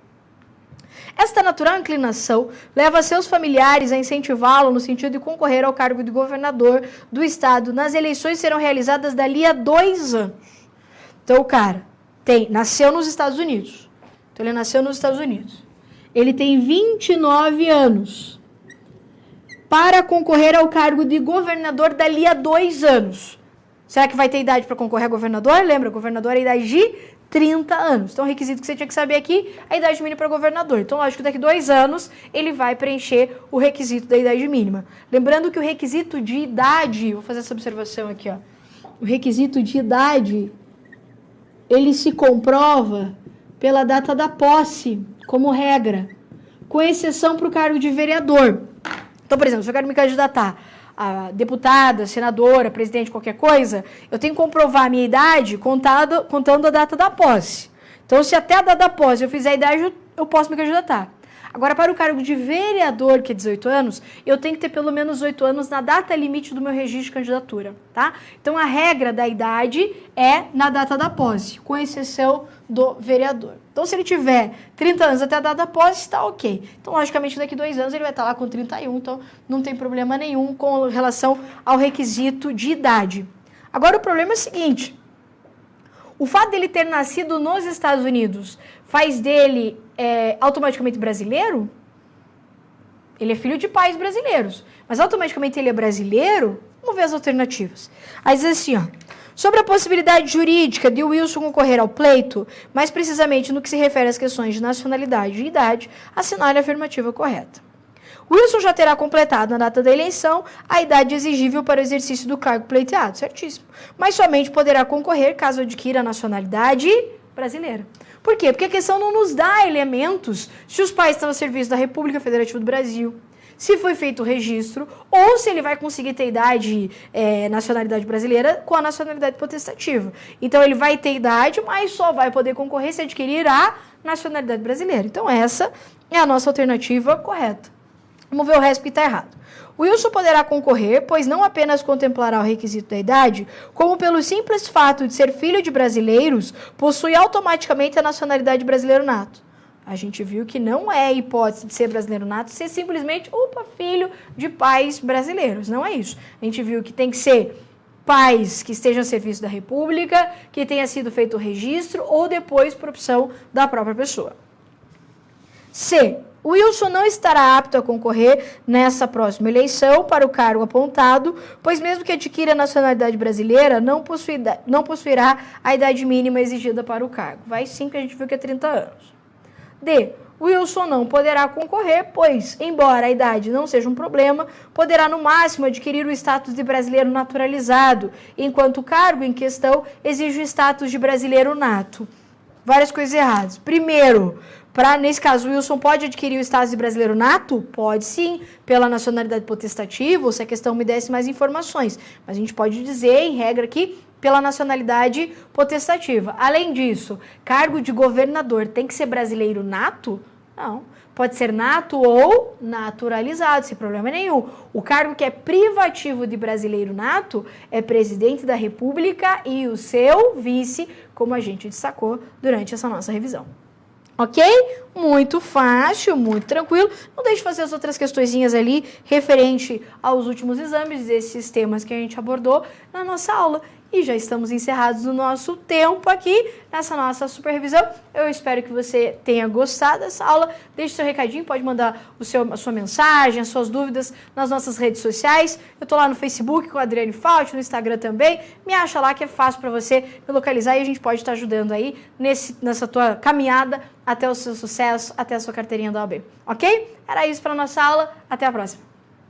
Esta natural inclinação leva seus familiares a incentivá-lo no sentido de concorrer ao cargo de governador do estado nas eleições que serão realizadas dali a 2 anos. Então, o cara nasceu nos Estados Unidos. Então, ele nasceu nos Estados Unidos. Ele tem 29 anos para concorrer ao cargo de governador dali a 2 anos. Será que vai ter idade para concorrer a governador? Lembra, governador é a idade de 30 anos. Então, o requisito que você tinha que saber aqui é a idade mínima para governador. Então, lógico que daqui a 2 anos ele vai preencher o requisito da idade mínima. Lembrando que o requisito de idade, vou fazer essa observação aqui, ó. O requisito de idade, ele se comprova pela data da posse, como regra, com exceção para o cargo de vereador. Então, por exemplo, se eu quero me candidatar a deputada, senadora, presidente, qualquer coisa, eu tenho que comprovar a minha idade contando a data da posse. Então, se até a data da posse eu fizer a idade, eu posso me candidatar. Agora, para o cargo de vereador, que é 18 anos, eu tenho que ter pelo menos 8 anos na data limite do meu registro de candidatura, tá? Então, a regra da idade é na data da posse, com exceção do vereador. Então, se ele tiver 30 anos até a data da posse, está ok. Então, logicamente, daqui a 2 anos ele vai estar lá com 31, então não tem problema nenhum com relação ao requisito de idade. Agora, o problema é o seguinte: o fato dele ter nascido nos Estados Unidos faz dele automaticamente brasileiro? Ele é filho de pais brasileiros, mas automaticamente ele é brasileiro? Vamos ver as alternativas. Aí diz assim, ó: sobre a possibilidade jurídica de Wilson concorrer ao pleito, mais precisamente no que se refere às questões de nacionalidade e idade, assinale a afirmativa correta. Wilson já terá completado, na data da eleição, a idade exigível para o exercício do cargo pleiteado, certíssimo. Mas somente poderá concorrer caso adquira a nacionalidade brasileira. Por quê? Porque a questão não nos dá elementos se os pais estão a serviço da República Federativa do Brasil, se foi feito o registro, ou se ele vai conseguir ter idade, nacionalidade brasileira com a nacionalidade potestativa. Então, ele vai ter idade, mas só vai poder concorrer se adquirir a nacionalidade brasileira. Então, essa é a nossa alternativa correta. Vamos ver o resto que está errado. O Wilson poderá concorrer, pois não apenas contemplará o requisito da idade, como pelo simples fato de ser filho de brasileiros, possui automaticamente a nacionalidade brasileiro nato. A gente viu que não é hipótese de ser brasileiro nato, ser simplesmente, filho de pais brasileiros. Não é isso. A gente viu que tem que ser pais que estejam a serviço da República, que tenha sido feito o registro, ou depois por opção da própria pessoa. C. O Wilson não estará apto a concorrer nessa próxima eleição para o cargo apontado, pois mesmo que adquira a nacionalidade brasileira, não possuirá a idade mínima exigida para o cargo. Vai sim, que a gente viu que é 30 anos. D. Wilson não poderá concorrer, pois, embora a idade não seja um problema, poderá no máximo adquirir o status de brasileiro naturalizado, enquanto o cargo em questão exige o status de brasileiro nato. Várias coisas erradas. Primeiro, nesse caso, o Wilson pode adquirir o status de brasileiro nato? Pode sim, pela nacionalidade potestativa, ou se a questão me desse mais informações. Mas a gente pode dizer, em regra aqui, pela nacionalidade potestativa. Além disso, cargo de governador tem que ser brasileiro nato? Não. Pode ser nato ou naturalizado, sem problema nenhum. O cargo que é privativo de brasileiro nato é presidente da República e o seu vice, como a gente destacou durante essa nossa revisão. Ok? Muito fácil, muito tranquilo. Não deixe de fazer as outras questõezinhas ali referente aos últimos exames desses temas que a gente abordou na nossa aula. E já estamos encerrados no nosso tempo aqui, nessa nossa super revisão. Eu espero que você tenha gostado dessa aula. Deixe seu recadinho, pode mandar a sua mensagem, as suas dúvidas nas nossas redes sociais. Eu estou lá no Facebook com a Adriane Fauci, no Instagram também. Me acha lá que é fácil para você me localizar e a gente pode estar ajudando aí nessa tua caminhada até o seu sucesso, até a sua carteirinha da OAB. Ok? Era isso para a nossa aula. Até a próxima.